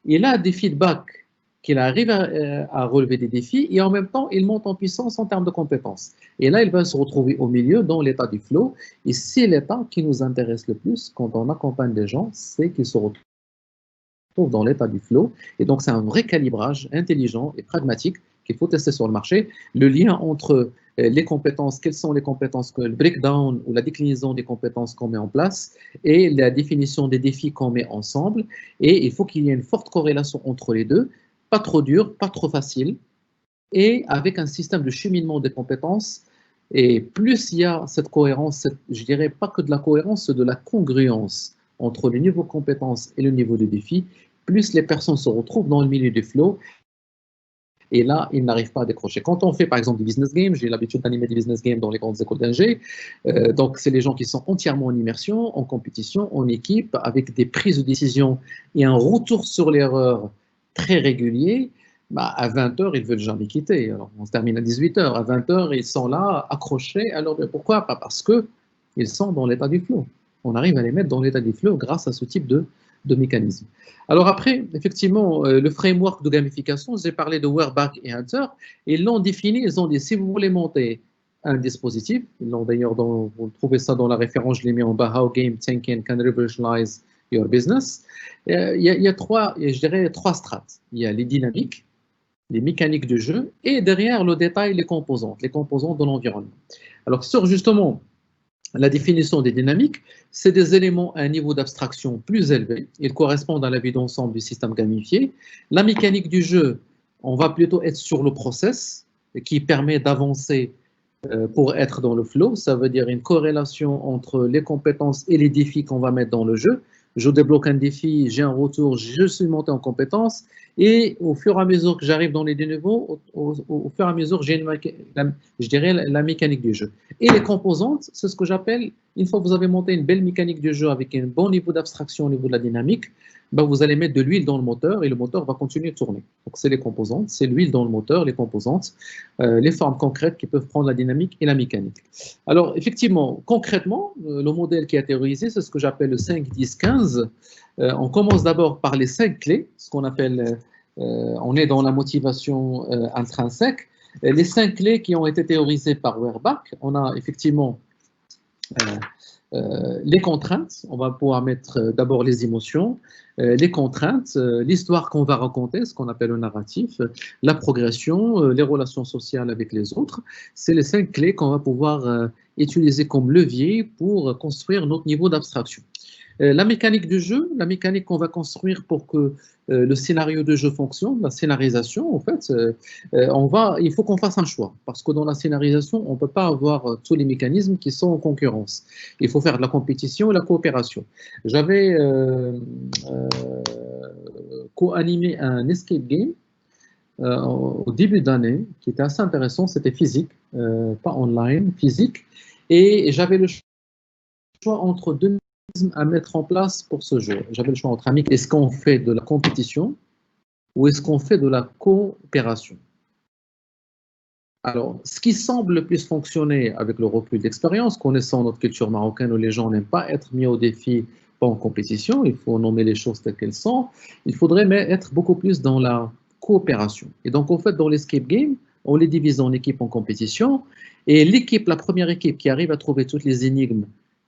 il a des feedbacks qu'il arrive à relever des défis et en même temps, il monte en puissance en termes de compétences. Et là, il va se retrouver au milieu dans l'état du flow. Et c'est l'état qui nous intéresse le plus quand on accompagne des gens, c'est qu'ils se retrouvent dans l'état du flow. Et donc, c'est un vrai calibrage intelligent et pragmatique qu'il faut tester sur le marché. Le lien entre les compétences, quelles sont les compétences, le breakdown ou la déclinaison des compétences qu'on met en place et la définition des défis qu'on met ensemble. Et il faut qu'il y ait une forte corrélation entre les deux, pas trop dur, pas trop facile, et avec un système de cheminement des compétences. Et plus il y a cette cohérence, je dirais pas que de la cohérence, de la congruence entre le niveau de compétences et le niveau de défi, plus les personnes se retrouvent dans le milieu du flow. Et là, ils n'arrivent pas à décrocher. Quand on fait, par exemple, des business games, j'ai l'habitude d'animer des business games dans les grandes écoles d'ingé. Donc, c'est les gens qui sont entièrement en immersion, en compétition, en équipe, avec des prises de décision et un retour sur l'erreur très régulier. À 20h, ils ne veulent jamais quitter. Alors, on se termine à 18h. À 20h, ils sont là, accrochés. Alors, pourquoi? Pas parce qu'ils sont dans l'état du flow. On arrive à les mettre dans l'état du flow grâce à ce type de mécanisme. Alors après, effectivement, le framework de gamification, j'ai parlé de Werbach et Hunter, ils l'ont défini, ils ont dit, si vous voulez monter un dispositif, ils l'ont d'ailleurs, vous trouvez ça dans la référence, je l'ai mis en bas, How Game Thinking Can Revolutionize Your Business. Il y a trois strates. Il y a les dynamiques, les mécaniques de jeu, et derrière le détail, les composantes de l'environnement. Alors sur justement la définition des dynamiques, c'est des éléments à un niveau d'abstraction plus élevé. Ils correspondent à la vue d'ensemble du système gamifié. La mécanique du jeu, on va plutôt être sur le process qui permet d'avancer pour être dans le flow. Ça veut dire une corrélation entre les compétences et les défis qu'on va mettre dans le jeu. je débloque un défi, j'ai un retour, je suis monté en compétence, et au fur et à mesure que j'arrive dans les deux niveaux, au fur et à mesure, j'ai je dirais la mécanique du jeu. Et les composantes, c'est ce que j'appelle, une fois que vous avez monté une belle mécanique du jeu avec un bon niveau d'abstraction au niveau de la dynamique, ben vous allez mettre de l'huile dans le moteur et le moteur va continuer de tourner. Donc c'est les composantes, c'est l'huile dans le moteur, les composantes, les formes concrètes qui peuvent prendre la dynamique et la mécanique. Alors effectivement, concrètement, le modèle qui est théorisé, c'est ce que j'appelle le 5-10-15. On commence d'abord par les 5 clés, ce qu'on appelle, on est dans la motivation intrinsèque. Les 5 clés qui ont été théorisées par Werbach, on a effectivement les contraintes, on va pouvoir mettre d'abord les émotions, les contraintes, l'histoire qu'on va raconter, ce qu'on appelle le narratif, la progression, les relations sociales avec les autres. C'est les 5 clés qu'on va pouvoir utiliser comme levier pour construire notre niveau d'abstraction. La mécanique du jeu, la mécanique qu'on va construire pour que le scénario de jeu fonctionne, la scénarisation, en fait, il faut qu'on fasse un choix. Parce que dans la scénarisation, on ne peut pas avoir tous les mécanismes qui sont en concurrence. Il faut faire de la compétition et la coopération. J'avais co-animé un escape game au début d'année qui était assez intéressant. C'était physique, pas online, physique. Et j'avais le choix entre deux à mettre en place pour ce jeu. J'avais le choix entre amis. Est-ce qu'on fait de la compétition ou est-ce qu'on fait de la coopération? Alors, ce qui semble le plus fonctionner avec le recul d'expérience, connaissant notre culture marocaine où les gens n'aiment pas être mis au défi, pas en compétition, il faut nommer les choses telles qu'elles sont, il faudrait être beaucoup plus dans la coopération. Et donc, en fait, dans l'escape game, on les divise en équipes en compétition, et l'équipe, la première équipe qui arrive à trouver toutes les énigmes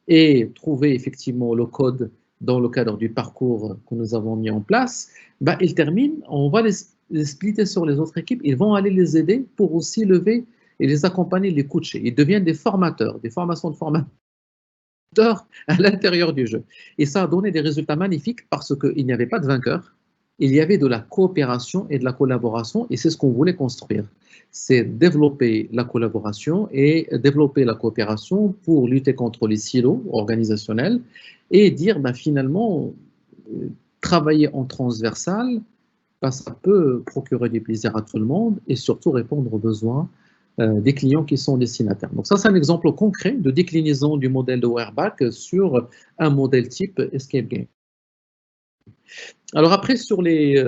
et trouver effectivement le code dans le cadre du parcours que nous avons mis en place, bah, ils terminent, on va les splitter sur les autres équipes, ils vont aller les aider pour aussi lever et les accompagner, les coacher. Ils deviennent des formateurs, des formations de formateurs à l'intérieur du jeu. Et ça a donné des résultats magnifiques parce qu'il n'y avait pas de vainqueur, il y avait de la coopération et de la collaboration, et c'est ce qu'on voulait construire. C'est développer la collaboration et développer la coopération pour lutter contre les silos organisationnels et dire ben, finalement, travailler en transversal, ben, ça peut procurer du plaisir à tout le monde et surtout répondre aux besoins des clients qui sont destinataires. Donc ça, c'est un exemple concret de déclinaison du modèle de Werbach sur un modèle type Escape Game. Alors après, sur les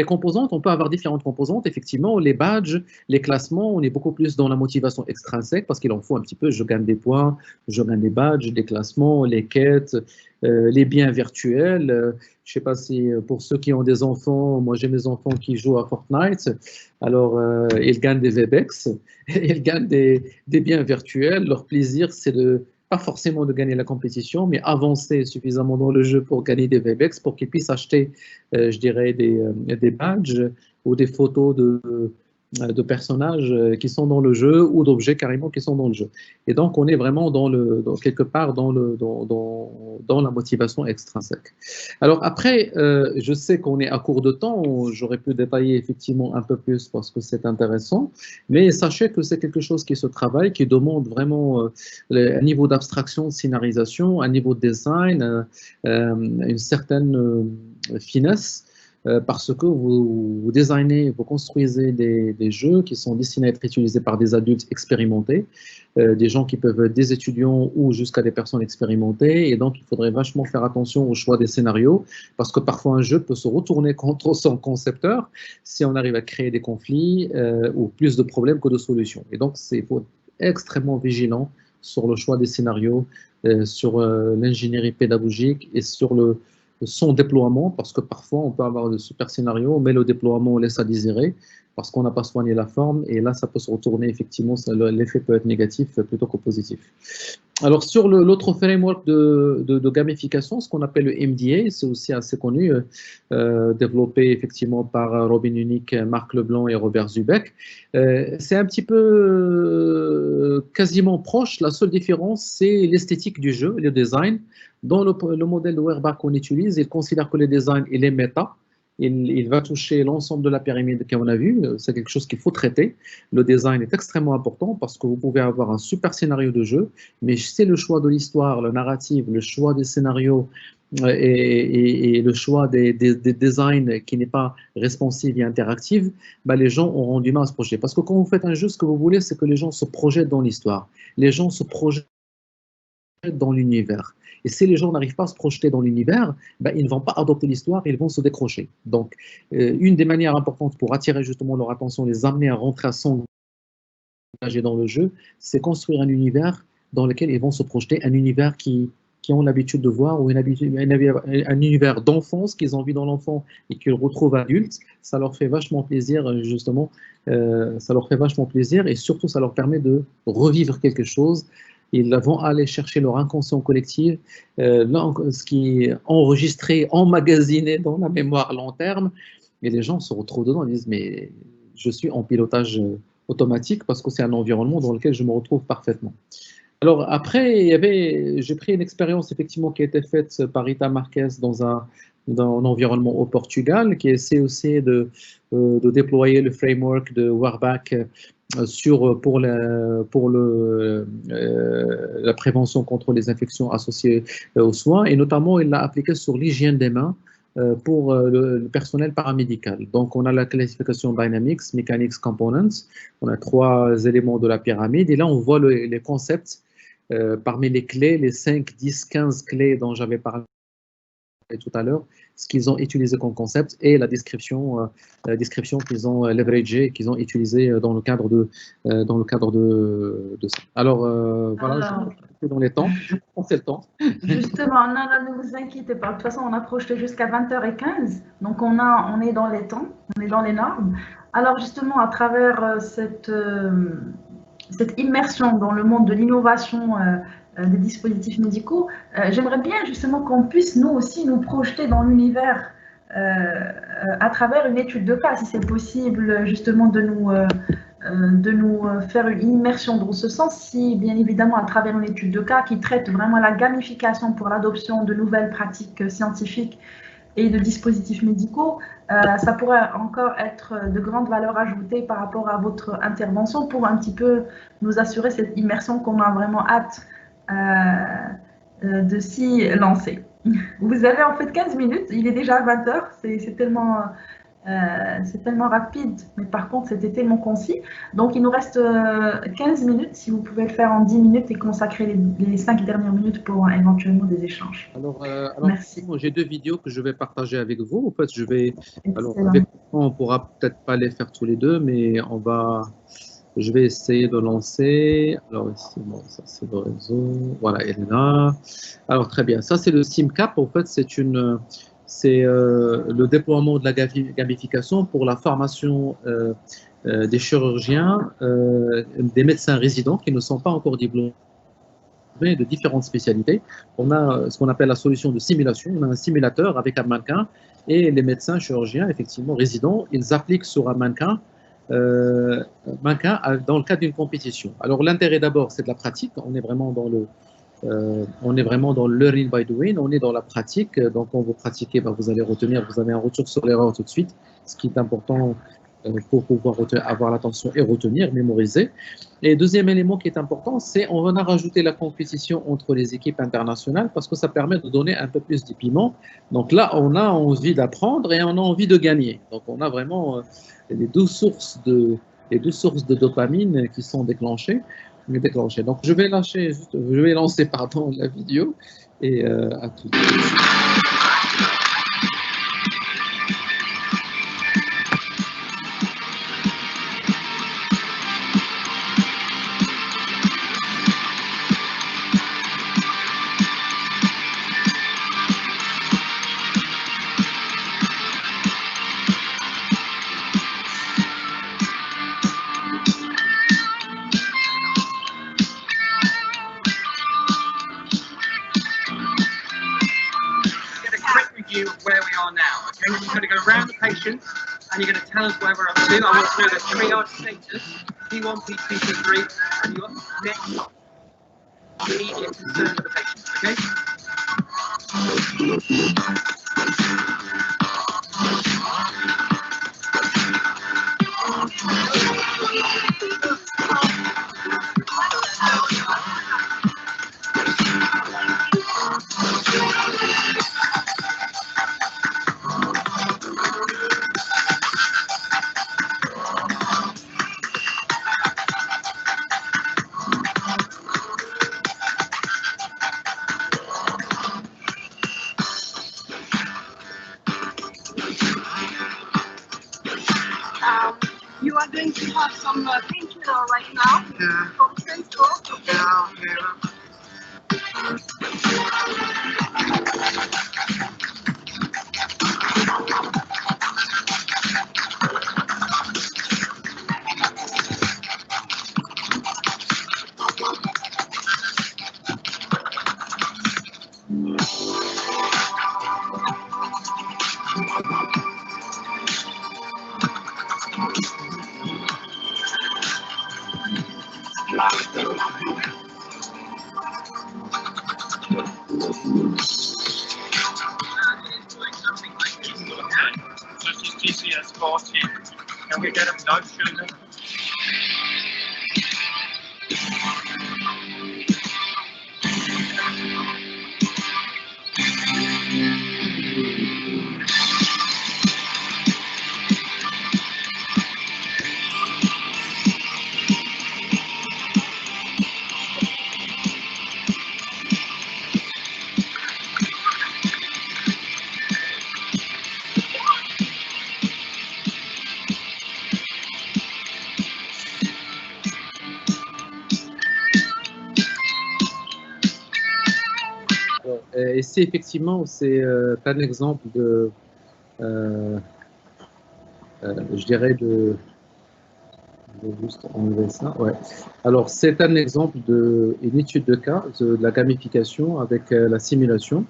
composantes, on peut avoir différentes composantes. Effectivement, les badges, les classements, on est beaucoup plus dans la motivation extrinsèque parce qu'il en faut un petit peu. Je gagne des points, je gagne des badges, des classements, les quêtes, les biens virtuels. Je ne sais pas si pour ceux qui ont des enfants, moi j'ai mes enfants qui jouent à Fortnite, alors ils gagnent des V-Bucks, ils gagnent des biens virtuels. Leur plaisir, c'est de pas forcément de gagner la compétition, mais avancer suffisamment dans le jeu pour gagner des V-Bucks, pour qu'ils puissent acheter, je dirais, des badges ou des photos de personnages qui sont dans le jeu ou d'objets carrément qui sont dans le jeu. Et donc, on est vraiment quelque part dans la motivation extrinsèque. Alors après, je sais qu'on est à court de temps, j'aurais pu détailler effectivement un peu plus parce que c'est intéressant, mais sachez que c'est quelque chose qui se travaille, qui demande vraiment un niveau d'abstraction, de scénarisation, un niveau de design, une certaine finesse, parce que vous designez, vous construisez des jeux qui sont destinés à être utilisés par des adultes expérimentés, des gens qui peuvent être des étudiants ou jusqu'à des personnes expérimentées, et donc il faudrait vachement faire attention au choix des scénarios, parce que parfois un jeu peut se retourner contre son concepteur si on arrive à créer des conflits ou plus de problèmes que de solutions. Et donc il faut être extrêmement vigilant sur le choix des scénarios, sur l'ingénierie pédagogique et sur son déploiement, parce que parfois on peut avoir de super scénarios, mais le déploiement laisse à désirer, parce qu'on n'a pas soigné la forme, et là ça peut se retourner, effectivement, l'effet peut être négatif plutôt que positif. Alors sur l'autre framework de gamification, ce qu'on appelle le MDA, c'est aussi assez connu, développé effectivement par Robin Unique, Marc Leblanc et Robert Zubeck. C'est un petit peu quasiment proche, la seule différence c'est l'esthétique du jeu, le design. Dans le modèle de Werbach qu'on utilise, il considère que le design il est méta. Il va toucher l'ensemble de la pyramide qu'on a vu. C'est quelque chose qu'il faut traiter. Le design est extrêmement important parce que vous pouvez avoir un super scénario de jeu, mais c'est le choix de l'histoire, le narratif, le choix des scénarios, et le choix des designs qui n'est pas responsive et interactive, bah, les gens auront du mal à se projeter. Parce que quand vous faites un jeu, ce que vous voulez, c'est que les gens se projettent dans l'histoire. Les gens se projettent dans l'univers. Et si les gens n'arrivent pas à se projeter dans l'univers, ben, ils ne vont pas adopter l'histoire, ils vont se décrocher. Donc, une des manières importantes pour attirer justement leur attention, les amener à rentrer à s'engager dans le jeu, c'est construire un univers dans lequel ils vont se projeter, un univers qui ont l'habitude de voir, ou un univers d'enfance qu'ils ont vu dans l'enfant et qu'ils retrouvent adultes. Ça leur fait vachement plaisir, justement. Ça leur fait vachement plaisir et surtout, ça leur permet de revivre quelque chose. Ils vont aller chercher leur inconscient collectif, ce qui est enregistré, emmagasiné dans la mémoire à long terme. Et les gens se retrouvent dedans, ils disent, mais je suis en pilotage automatique parce que c'est un environnement dans lequel je me retrouve parfaitement. Alors après, j'ai pris une expérience effectivement qui a été faite par Rita Marquez dans un environnement au Portugal, qui essaie aussi de déployer le framework de Warback pour la prévention contre les infections associées aux soins, et notamment il l'a appliqué sur l'hygiène des mains pour le personnel paramédical. Donc on a la classification Dynamics, Mechanics, Components, on a 3 éléments de la pyramide, et là on voit les concepts parmi les clés, les 5, 10, 15 clés dont j'avais parlé tout à l'heure, ce qu'ils ont utilisé comme concept et la description qu'ils ont leveragée, qu'ils ont utilisé dans le cadre de ça. Alors, voilà, je suis dans les temps, je pense le temps. Justement, non, ne vous inquiétez pas. De toute façon, on a projeté jusqu'à 20h15, donc on est dans les temps, on est dans les normes. Alors justement, à travers cette immersion dans le monde de l'innovation des dispositifs médicaux, j'aimerais bien justement qu'on puisse nous aussi nous projeter dans l'univers à travers une étude de cas, si c'est possible justement de nous faire une immersion dans ce sens, si bien évidemment à travers une étude de cas qui traite vraiment la gamification pour l'adoption de nouvelles pratiques scientifiques et de dispositifs médicaux, ça pourrait encore être de grande valeur ajoutée par rapport à votre intervention pour un petit peu nous assurer cette immersion qu'on a vraiment hâte de s'y lancer. Vous avez en fait 15 minutes, il est déjà 20h, c'est tellement rapide, mais par contre c'était tellement concis. Donc il nous reste 15 minutes, si vous pouvez le faire en 10 minutes et consacrer les 5 dernières minutes pour éventuellement des échanges. Alors merci. J'ai 2 vidéos que je vais partager avec vous. En fait, on ne pourra peut-être pas les faire tous les deux, mais je vais essayer de lancer. Alors ici, bon, ça c'est le réseau. Voilà, elle est là. Alors très bien. Ça c'est le SIMCAP. En fait, c'est le déploiement de la gamification pour la formation des chirurgiens, des médecins résidents qui ne sont pas encore diplômés de différentes spécialités. On a ce qu'on appelle la solution de simulation. On a un simulateur avec un mannequin et les médecins chirurgiens, effectivement résidents, ils appliquent sur un mannequin dans le cadre d'une compétition. Alors l'intérêt d'abord, c'est de la pratique. On est vraiment dans le learning by doing, on est dans la pratique. Donc quand vous pratiquez, vous allez retenir, vous avez un retour sur l'erreur tout de suite, ce qui est important pour pouvoir avoir l'attention et retenir, mémoriser. Et deuxième élément qui est important, c'est on a rajouté la compétition entre les équipes internationales parce que ça permet de donner un peu plus de piment. Donc là, on a envie d'apprendre et on a envie de gagner. Donc on a vraiment les deux sources de dopamine qui sont déclenchées. Donc je vais lancer la vidéo et à tout de suite. Where we are now, okay? We're going to go around the patient and you're going to tell us where we're up to. I want to know the triage status, P1, P2, P3, and your next immediate concern for the patient, okay? are going to have some painkiller right now. Yeah. From Central. Yeah, yeah. So she's GCS 40. Can we get him no sugar? Et ici, effectivement, c'est un exemple de, je dirais, je vais juste enlever ça. Ouais. Alors, c'est un exemple d'une étude de cas de la gamification avec la simulation.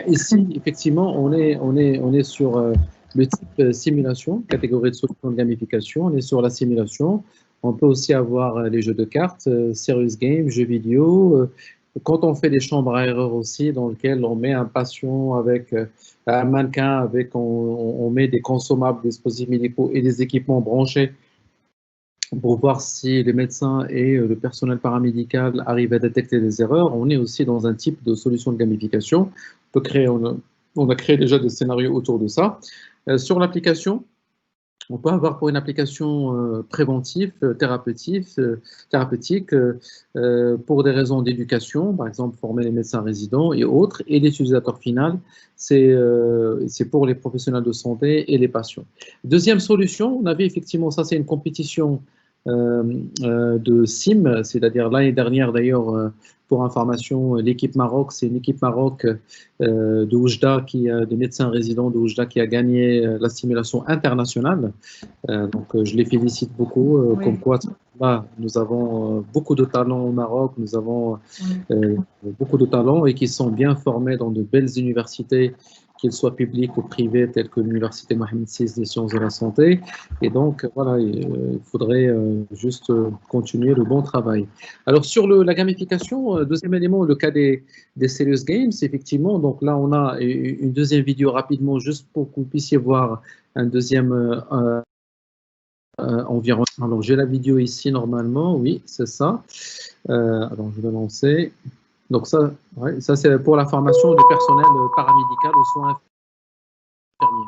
Ici, effectivement, on est sur le type simulation, catégorie de solutions de gamification. On est sur la simulation. On peut aussi avoir les jeux de cartes, serious games, jeux vidéo. Quand on fait des chambres à erreur aussi, dans lesquelles on met un patient avec un mannequin, on met des consommables, des dispositifs médicaux et des équipements branchés pour voir si les médecins et le personnel paramédical arrivent à détecter des erreurs. On est aussi dans un type de solution de gamification. On a créé déjà des scénarios autour de ça. Sur l'application, on peut avoir pour une application préventive, thérapeutique, pour des raisons d'éducation, par exemple former les médecins résidents et autres, et l'utilisateur final, c'est pour les professionnels de santé et les patients. Deuxième solution, on avait effectivement, ça c'est une compétition de SIM, c'est-à-dire l'année dernière d'ailleurs, pour information, l'équipe Maroc, c'est une équipe Maroc de Oujda, des médecins résidents de Oujda qui a gagné la simulation internationale. Donc je les félicite beaucoup, Oui. comme quoi là, nous avons beaucoup de talents au Maroc, nous avons beaucoup de talents et qui sont bien formés dans de belles universités, qu'ils soient publics ou privés, telles que l'Université Mohamed VI des sciences de la santé. Et donc, voilà, il faudrait juste continuer le bon travail. Alors, sur la gamification, deuxième élément, le cas des serious games, effectivement, donc là, on a une deuxième vidéo rapidement, juste pour que vous puissiez voir un deuxième environnement. Alors, j'ai la vidéo ici, normalement, oui, c'est ça. Alors, je vais lancer. Donc ça, ouais, ça c'est pour la formation du personnel paramédical aux soins infirmiers.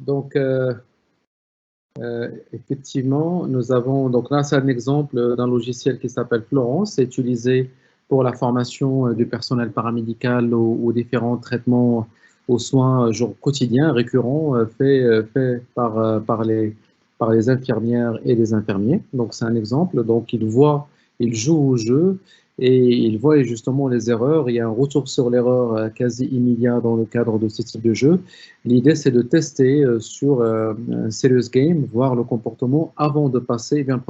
Donc, effectivement, nous avons, donc là, c'est un exemple d'un logiciel qui s'appelle Florence, c'est utilisé pour la formation du personnel paramédical aux différents traitements aux soins quotidiens, récurrents, faits par les infirmières et les infirmiers. Donc, c'est un exemple. Donc, ils jouent au jeu et ils voient justement les erreurs. Il y a un retour sur l'erreur quasi immédiat dans le cadre de ce type de jeu. L'idée, c'est de tester sur un serious game, voir le comportement avant de passer à une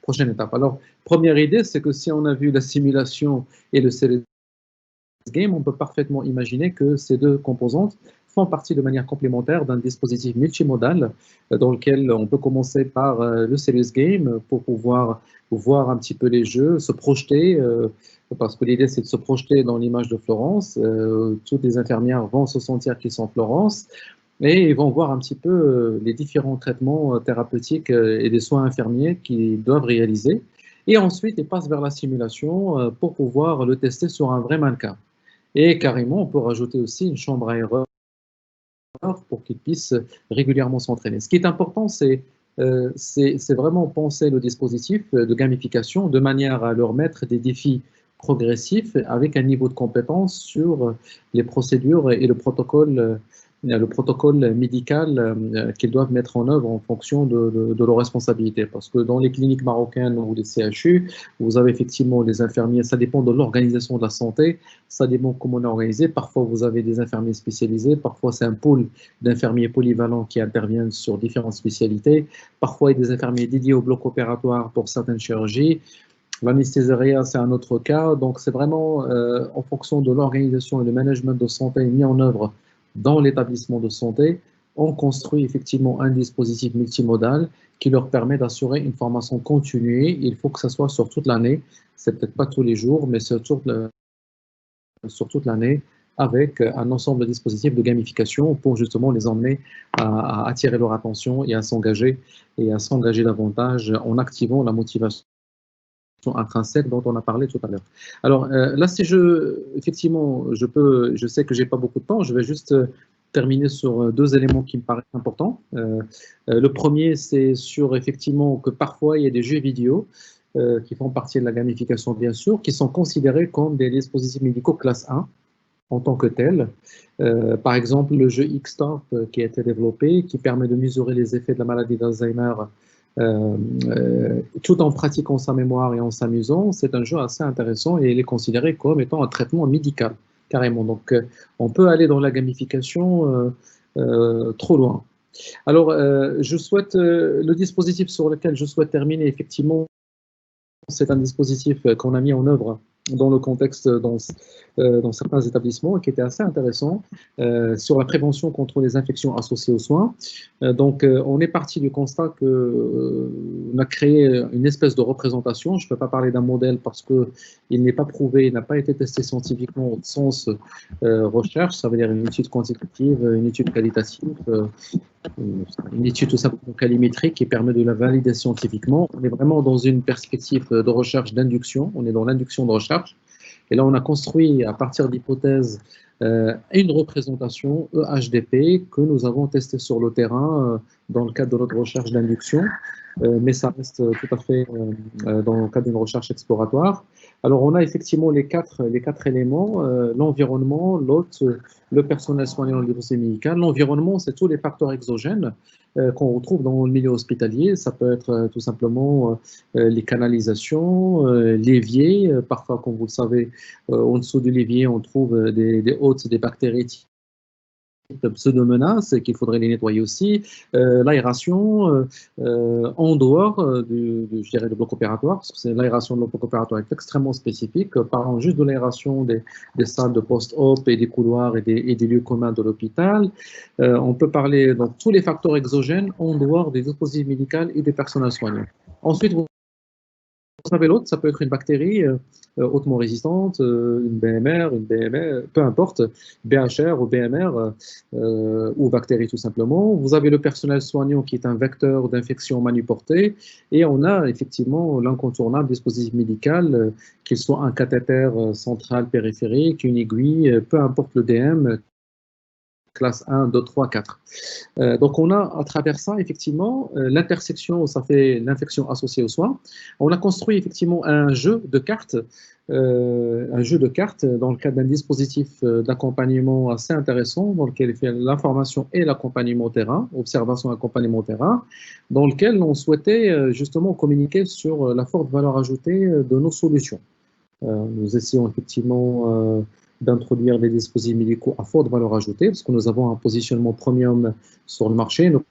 prochaine étape. Alors, première idée, c'est que si on a vu la simulation et le serious game, on peut parfaitement imaginer que ces deux composantes font partie de manière complémentaire d'un dispositif multimodal dans lequel on peut commencer par le serious game pour pouvoir voir un petit peu les jeux, se projeter, parce que l'idée c'est de se projeter dans l'image de Florence. Toutes les infirmières vont se sentir qu'ils sont Florence et ils vont voir un petit peu les différents traitements thérapeutiques et des soins infirmiers qu'ils doivent réaliser. Et ensuite, ils passent vers la simulation pour pouvoir le tester sur un vrai mannequin. Et carrément, on peut rajouter aussi une chambre à erreur pour qu'ils puissent régulièrement s'entraîner. Ce qui est important, c'est vraiment penser le dispositif de gamification de manière à leur mettre des défis progressifs avec un niveau de compétence sur les procédures et le protocole médical qu'ils doivent mettre en œuvre en fonction de leurs responsabilités. Parce que dans les cliniques marocaines ou les CHU, vous avez effectivement les infirmiers, ça dépend de l'organisation de la santé, ça dépend comment on est organisé. Parfois, vous avez des infirmiers spécialisés, parfois c'est un pool d'infirmiers polyvalents qui interviennent sur différentes spécialités, parfois il y a des infirmiers dédiés au bloc opératoire pour certaines chirurgies. L'anesthésie, c'est un autre cas. Donc, c'est vraiment en fonction de l'organisation et le management de santé mis en œuvre dans l'établissement de santé, on construit effectivement un dispositif multimodal qui leur permet d'assurer une formation continue. Il faut que ce soit sur toute l'année. C'est peut-être pas tous les jours, mais sur toute l'année, avec un ensemble de dispositifs de gamification pour justement les emmener à attirer leur attention et à s'engager davantage en activant la motivation intrinsèque dont on a parlé tout à l'heure. Alors là, effectivement, je sais que j'ai pas beaucoup de temps, je vais juste terminer sur deux éléments qui me paraissent importants. Le premier, c'est sur effectivement que parfois il y a des jeux vidéo qui font partie de la gamification, bien sûr, qui sont considérés comme des dispositifs médicaux classe 1 en tant que tels. Par exemple, le jeu X-Stop qui a été développé, qui permet de mesurer les effets de la maladie d'Alzheimer tout en pratiquant sa mémoire et en s'amusant. C'est un jeu assez intéressant et il est considéré comme étant un traitement médical, carrément. Donc, on peut aller dans la gamification trop loin. Alors, le dispositif sur lequel je souhaite terminer, effectivement, c'est un dispositif qu'on a mis en œuvre dans le contexte, dans certains établissements, qui était assez intéressant, sur la prévention contre les infections associées aux soins. Donc, on est parti du constat qu'on a créé une espèce de représentation. Je ne peux pas parler d'un modèle parce qu'il n'est pas prouvé, il n'a pas été testé scientifiquement au sens recherche, ça veut dire une étude quantitative, une étude qualitative, une étude tout simplement calimétrique qui permet de la valider scientifiquement. On est vraiment dans une perspective de recherche d'induction, on est dans l'induction de recherche. Et là, on a construit à partir d'hypothèses une représentation EHDP que nous avons testée sur le terrain dans le cadre de notre recherche d'induction, mais ça reste tout à fait dans le cadre d'une recherche exploratoire. Alors, on a effectivement les quatre éléments, l'environnement, l'hôte, le personnel soignant, le dispositif médical. L'environnement, c'est tous les facteurs exogènes qu'on retrouve dans le milieu hospitalier. Ça peut être tout simplement les canalisations, l'évier. Parfois, comme vous le savez, en dessous du l'évier, on trouve des hôtes, des bactéries pseudo-menaces qu'il faudrait les nettoyer aussi, l'aération en dehors je dirais, du bloc opératoire, parce que l'aération de bloc opératoire est extrêmement spécifique, parlant juste de l'aération des salles de post-op et des couloirs et des lieux communs de l'hôpital. On peut parler de tous les facteurs exogènes en dehors des dispositifs médicaux et des personnels soignants. Ensuite, vous savez, l'autre, ça peut être une bactérie hautement résistante, une BMR, une BMR, peu importe, BHR ou BMR, ou bactérie tout simplement. Vous avez le personnel soignant qui est un vecteur d'infection manuportée, et on a effectivement l'incontournable dispositif médical, qu'il soit un cathéter central périphérique, une aiguille, peu importe le DM, classe 1, 2, 3, 4. Donc, on a à travers ça, effectivement, l'intersection, ça fait l'infection associée aux soins. On a construit effectivement un jeu de cartes dans le cadre d'un dispositif d'accompagnement assez intéressant, dans lequel il fait l'information et l'accompagnement terrain, observation et accompagnement terrain, dans lequel on souhaitait justement communiquer sur la forte valeur ajoutée de nos solutions. Nous essayons effectivement d'introduire des dispositifs médicaux à forte valeur ajoutée, parce que nous avons un positionnement premium sur le marché. Nous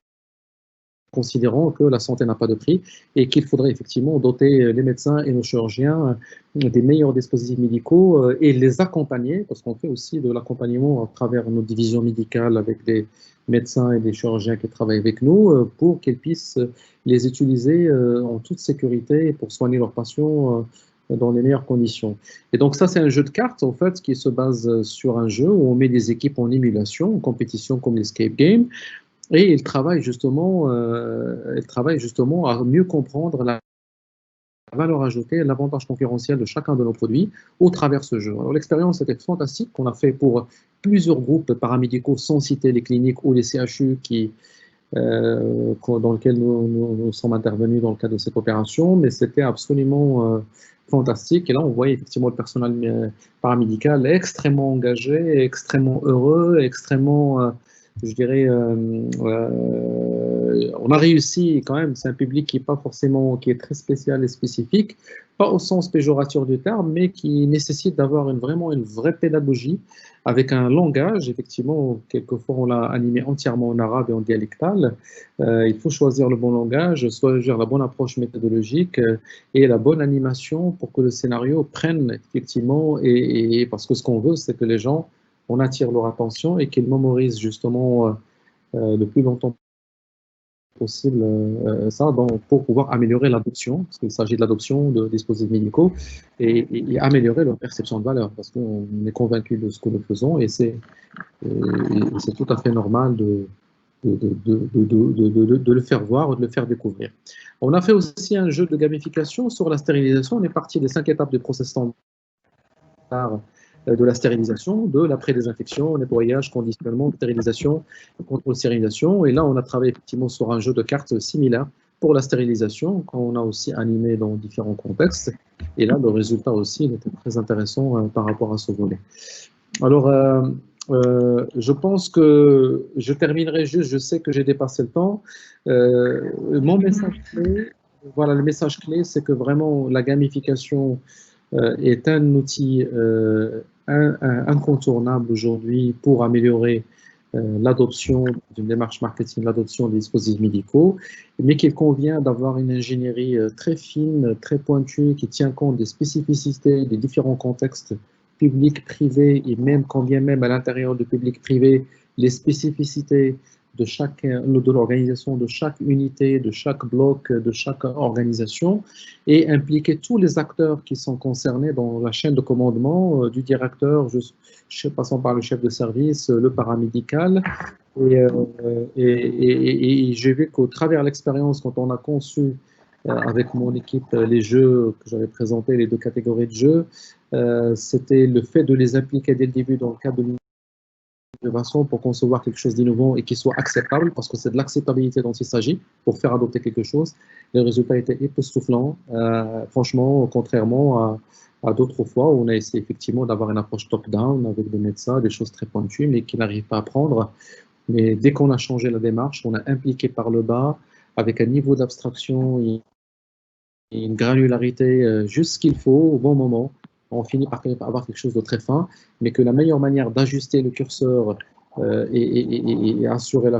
considérons que la santé n'a pas de prix et qu'il faudrait effectivement doter les médecins et nos chirurgiens des meilleurs dispositifs médicaux et les accompagner, parce qu'on fait aussi de l'accompagnement à travers nos divisions médicales avec des médecins et des chirurgiens qui travaillent avec nous pour qu'ils puissent les utiliser en toute sécurité pour soigner leurs patients dans les meilleures conditions. Et donc ça, c'est un jeu de cartes, en fait, qui se base sur un jeu où on met des équipes en émulation, en compétition comme l'escape game, et il travaille justement à mieux comprendre la valeur ajoutée et l'avantage concurrentiel de chacun de nos produits au travers de ce jeu. Alors l'expérience était fantastique, qu'on a fait pour plusieurs groupes paramédicaux, sans citer les cliniques ou les CHU dans lesquels nous sommes intervenus dans le cadre de cette opération, mais c'était absolument fantastique. Et là, on voyait effectivement le personnel paramédical extrêmement engagé, extrêmement heureux, extrêmement, je dirais, on a réussi quand même. C'est un public qui est pas forcément, qui est très spécial et spécifique, pas au sens péjoratif du terme, mais qui nécessite d'avoir vraiment une vraie pédagogie avec un langage. Effectivement, quelquefois, on l'a animé entièrement en arabe et en dialectal. Il faut choisir le bon langage, choisir la bonne approche méthodologique et la bonne animation pour que le scénario prenne effectivement, et parce que ce qu'on veut, c'est que les gens, on attire leur attention et qu'ils mémorisent justement le plus longtemps possible pour pouvoir améliorer l'adoption, parce qu'il s'agit de l'adoption de dispositifs médicaux et améliorer leur perception de valeur, parce qu'on est convaincu de ce que nous faisons et c'est tout à fait normal de le faire voir, de le faire découvrir. On a fait aussi un jeu de gamification sur la stérilisation. On est parti des 5 étapes du process standard de la stérilisation, de la pré-désinfection, nettoyage, conditionnement, stérilisation, contrôle stérilisation. Et là, on a travaillé effectivement sur un jeu de cartes similaire pour la stérilisation, qu'on a aussi animé dans différents contextes. Et là, le résultat aussi était très intéressant par rapport à ce volet. Alors, je pense que je terminerai juste, je sais que j'ai dépassé le temps. Mon message clé, voilà, le message clé, c'est que vraiment la gamification est un outil incontournable aujourd'hui pour améliorer l'adoption d'une démarche marketing, l'adoption des dispositifs médicaux, mais qu'il convient d'avoir une ingénierie très fine, très pointue, qui tient compte des spécificités des différents contextes publics, privés, et même quand bien même à l'intérieur du public privé, les spécificités de l'organisation de chaque unité, de chaque bloc, de chaque organisation, et impliquer tous les acteurs qui sont concernés dans la chaîne de commandement, du directeur, passant par le chef de service, le paramédical. Et j'ai vu qu'au travers de l'expérience, quand on a conçu avec mon équipe les jeux que j'avais présentés, les 2 catégories de jeux, c'était le fait de les impliquer dès le début dans le cadre de l'innovation pour concevoir quelque chose d'innovant et qui soit acceptable, parce que c'est de l'acceptabilité dont il s'agit pour faire adopter quelque chose. Les résultats étaient époustouflants, franchement, contrairement à d'autres fois où on a essayé effectivement d'avoir une approche top-down avec des médecins, des choses très pointues, mais qui n'arrivent pas à prendre. Mais dès qu'on a changé la démarche, on a impliqué par le bas, avec un niveau d'abstraction et une granularité juste ce qu'il faut au bon moment. On finit par avoir quelque chose de très fin, mais que la meilleure manière d'ajuster le curseur et assurer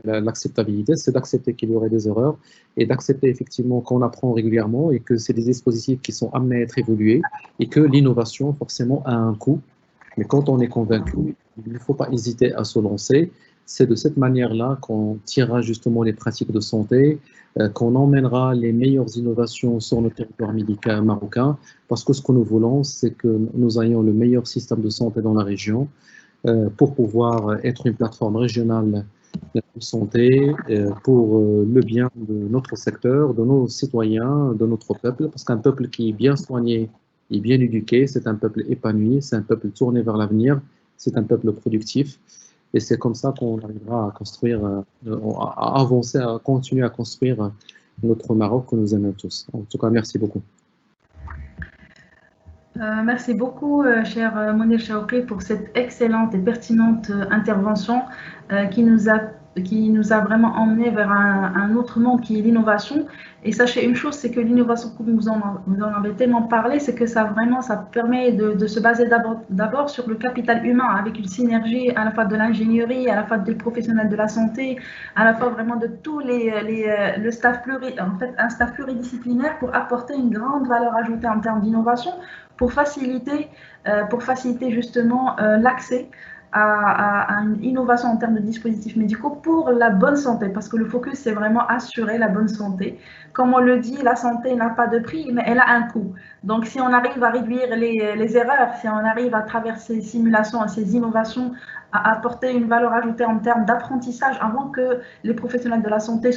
l'acceptabilité, c'est d'accepter qu'il y aurait des erreurs et d'accepter effectivement qu'on apprend régulièrement et que c'est des dispositifs qui sont amenés à être évolués et que l'innovation, forcément, a un coût. Mais quand on est convaincu, il ne faut pas hésiter à se lancer. C'est de cette manière-là qu'on tirera justement les pratiques de santé, qu'on emmènera les meilleures innovations sur le territoire médical marocain, parce que ce que nous voulons, c'est que nous ayons le meilleur système de santé dans la région pour pouvoir être une plateforme régionale de santé pour le bien de notre secteur, de nos citoyens, de notre peuple, parce qu'un peuple qui est bien soigné et bien éduqué, c'est un peuple épanoui, c'est un peuple tourné vers l'avenir c'est un peuple productif. Et c'est comme ça qu'on arrivera à construire, à avancer, à continuer à construire notre Maroc que nous aimons tous. En tout cas, merci beaucoup. Merci beaucoup, cher Mounir Chaouki, pour cette excellente et pertinente intervention qui nous a vraiment emmené vers un autre monde qui est l'innovation. Et sachez une chose, c'est que l'innovation, comme vous en avez tellement parlé, c'est que ça permet de se baser d'abord sur le capital humain, avec une synergie à la fois de l'ingénierie, à la fois des professionnels de la santé, à la fois vraiment de tous le staff un staff pluridisciplinaire pour apporter une grande valeur ajoutée en termes d'innovation, pour faciliter justement l'accès à une innovation en termes de dispositifs médicaux pour la bonne santé, parce que le focus, c'est vraiment assurer la bonne santé. Comme on le dit, la santé n'a pas de prix, mais elle a un coût. Donc, si on arrive à réduire les erreurs, si on arrive à travers ces simulations, ces innovations, à apporter une valeur ajoutée en termes d'apprentissage avant que les professionnels de la santé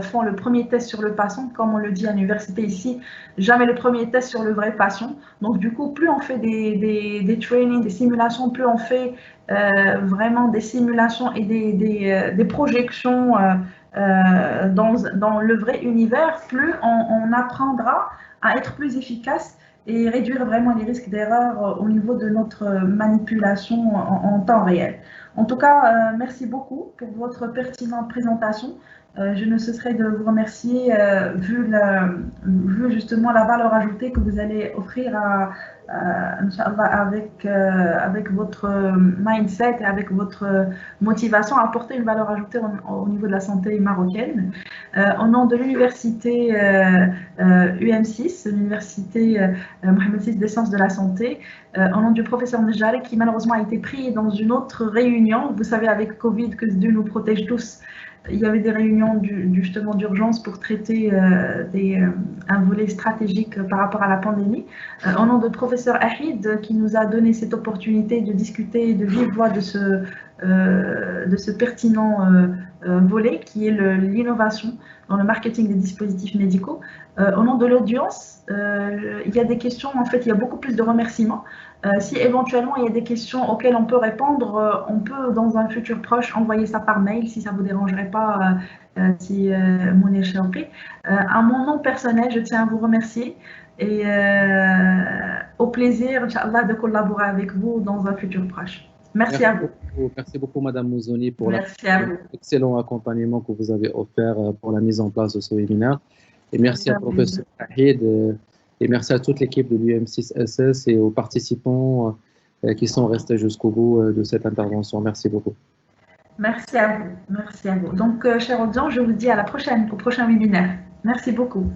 font le premier test sur le patient, comme on le dit à l'université ici, jamais le premier test sur le vrai patient. Donc, du coup, plus on fait des trainings, des simulations, plus on fait vraiment des simulations et des projections dans le vrai univers, plus on apprendra à être plus efficace et réduire vraiment les risques d'erreur au niveau de notre manipulation en temps réel. En tout cas, merci beaucoup pour votre pertinente présentation. Je ne cesserai de vous remercier vu justement la valeur ajoutée que vous allez offrir Inch'Allah, avec votre mindset et avec votre motivation à apporter une valeur ajoutée au niveau de la santé marocaine. Au nom de l'université UM6, l'université Mohamed VI des sciences de la santé, au nom du professeur Nejari qui malheureusement a été pris dans une autre réunion. Vous savez, avec Covid, que Dieu nous protège tous, il y avait des réunions justement d'urgence pour traiter un volet stratégique par rapport à la pandémie. Au nom de professeur Ahid qui nous a donné cette opportunité de discuter de vive voix de ce pertinent volet qui est l'innovation dans le marketing des dispositifs médicaux. Au nom de l'audience, il y a des questions, en fait il y a beaucoup plus de remerciements. Si éventuellement il y a des questions auxquelles on peut répondre, on peut dans un futur proche envoyer ça par mail si ça ne vous dérangerait pas, si Mounir Chaouki. À mon nom personnel, je tiens à vous remercier et au plaisir, Inch'Allah, de collaborer avec vous dans un futur proche. Merci à vous. Merci beaucoup, Madame Mouzoni, pour l'excellent accompagnement que vous avez offert pour la mise en place de ce webinaire. Et merci à professeur Ahid et merci à toute l'équipe de l'UM6SS et aux participants qui sont restés jusqu'au bout de cette intervention. Merci beaucoup. Merci à vous. Merci à vous. Donc, chers audience, je vous dis à la prochaine, au prochain webinaire. Merci beaucoup.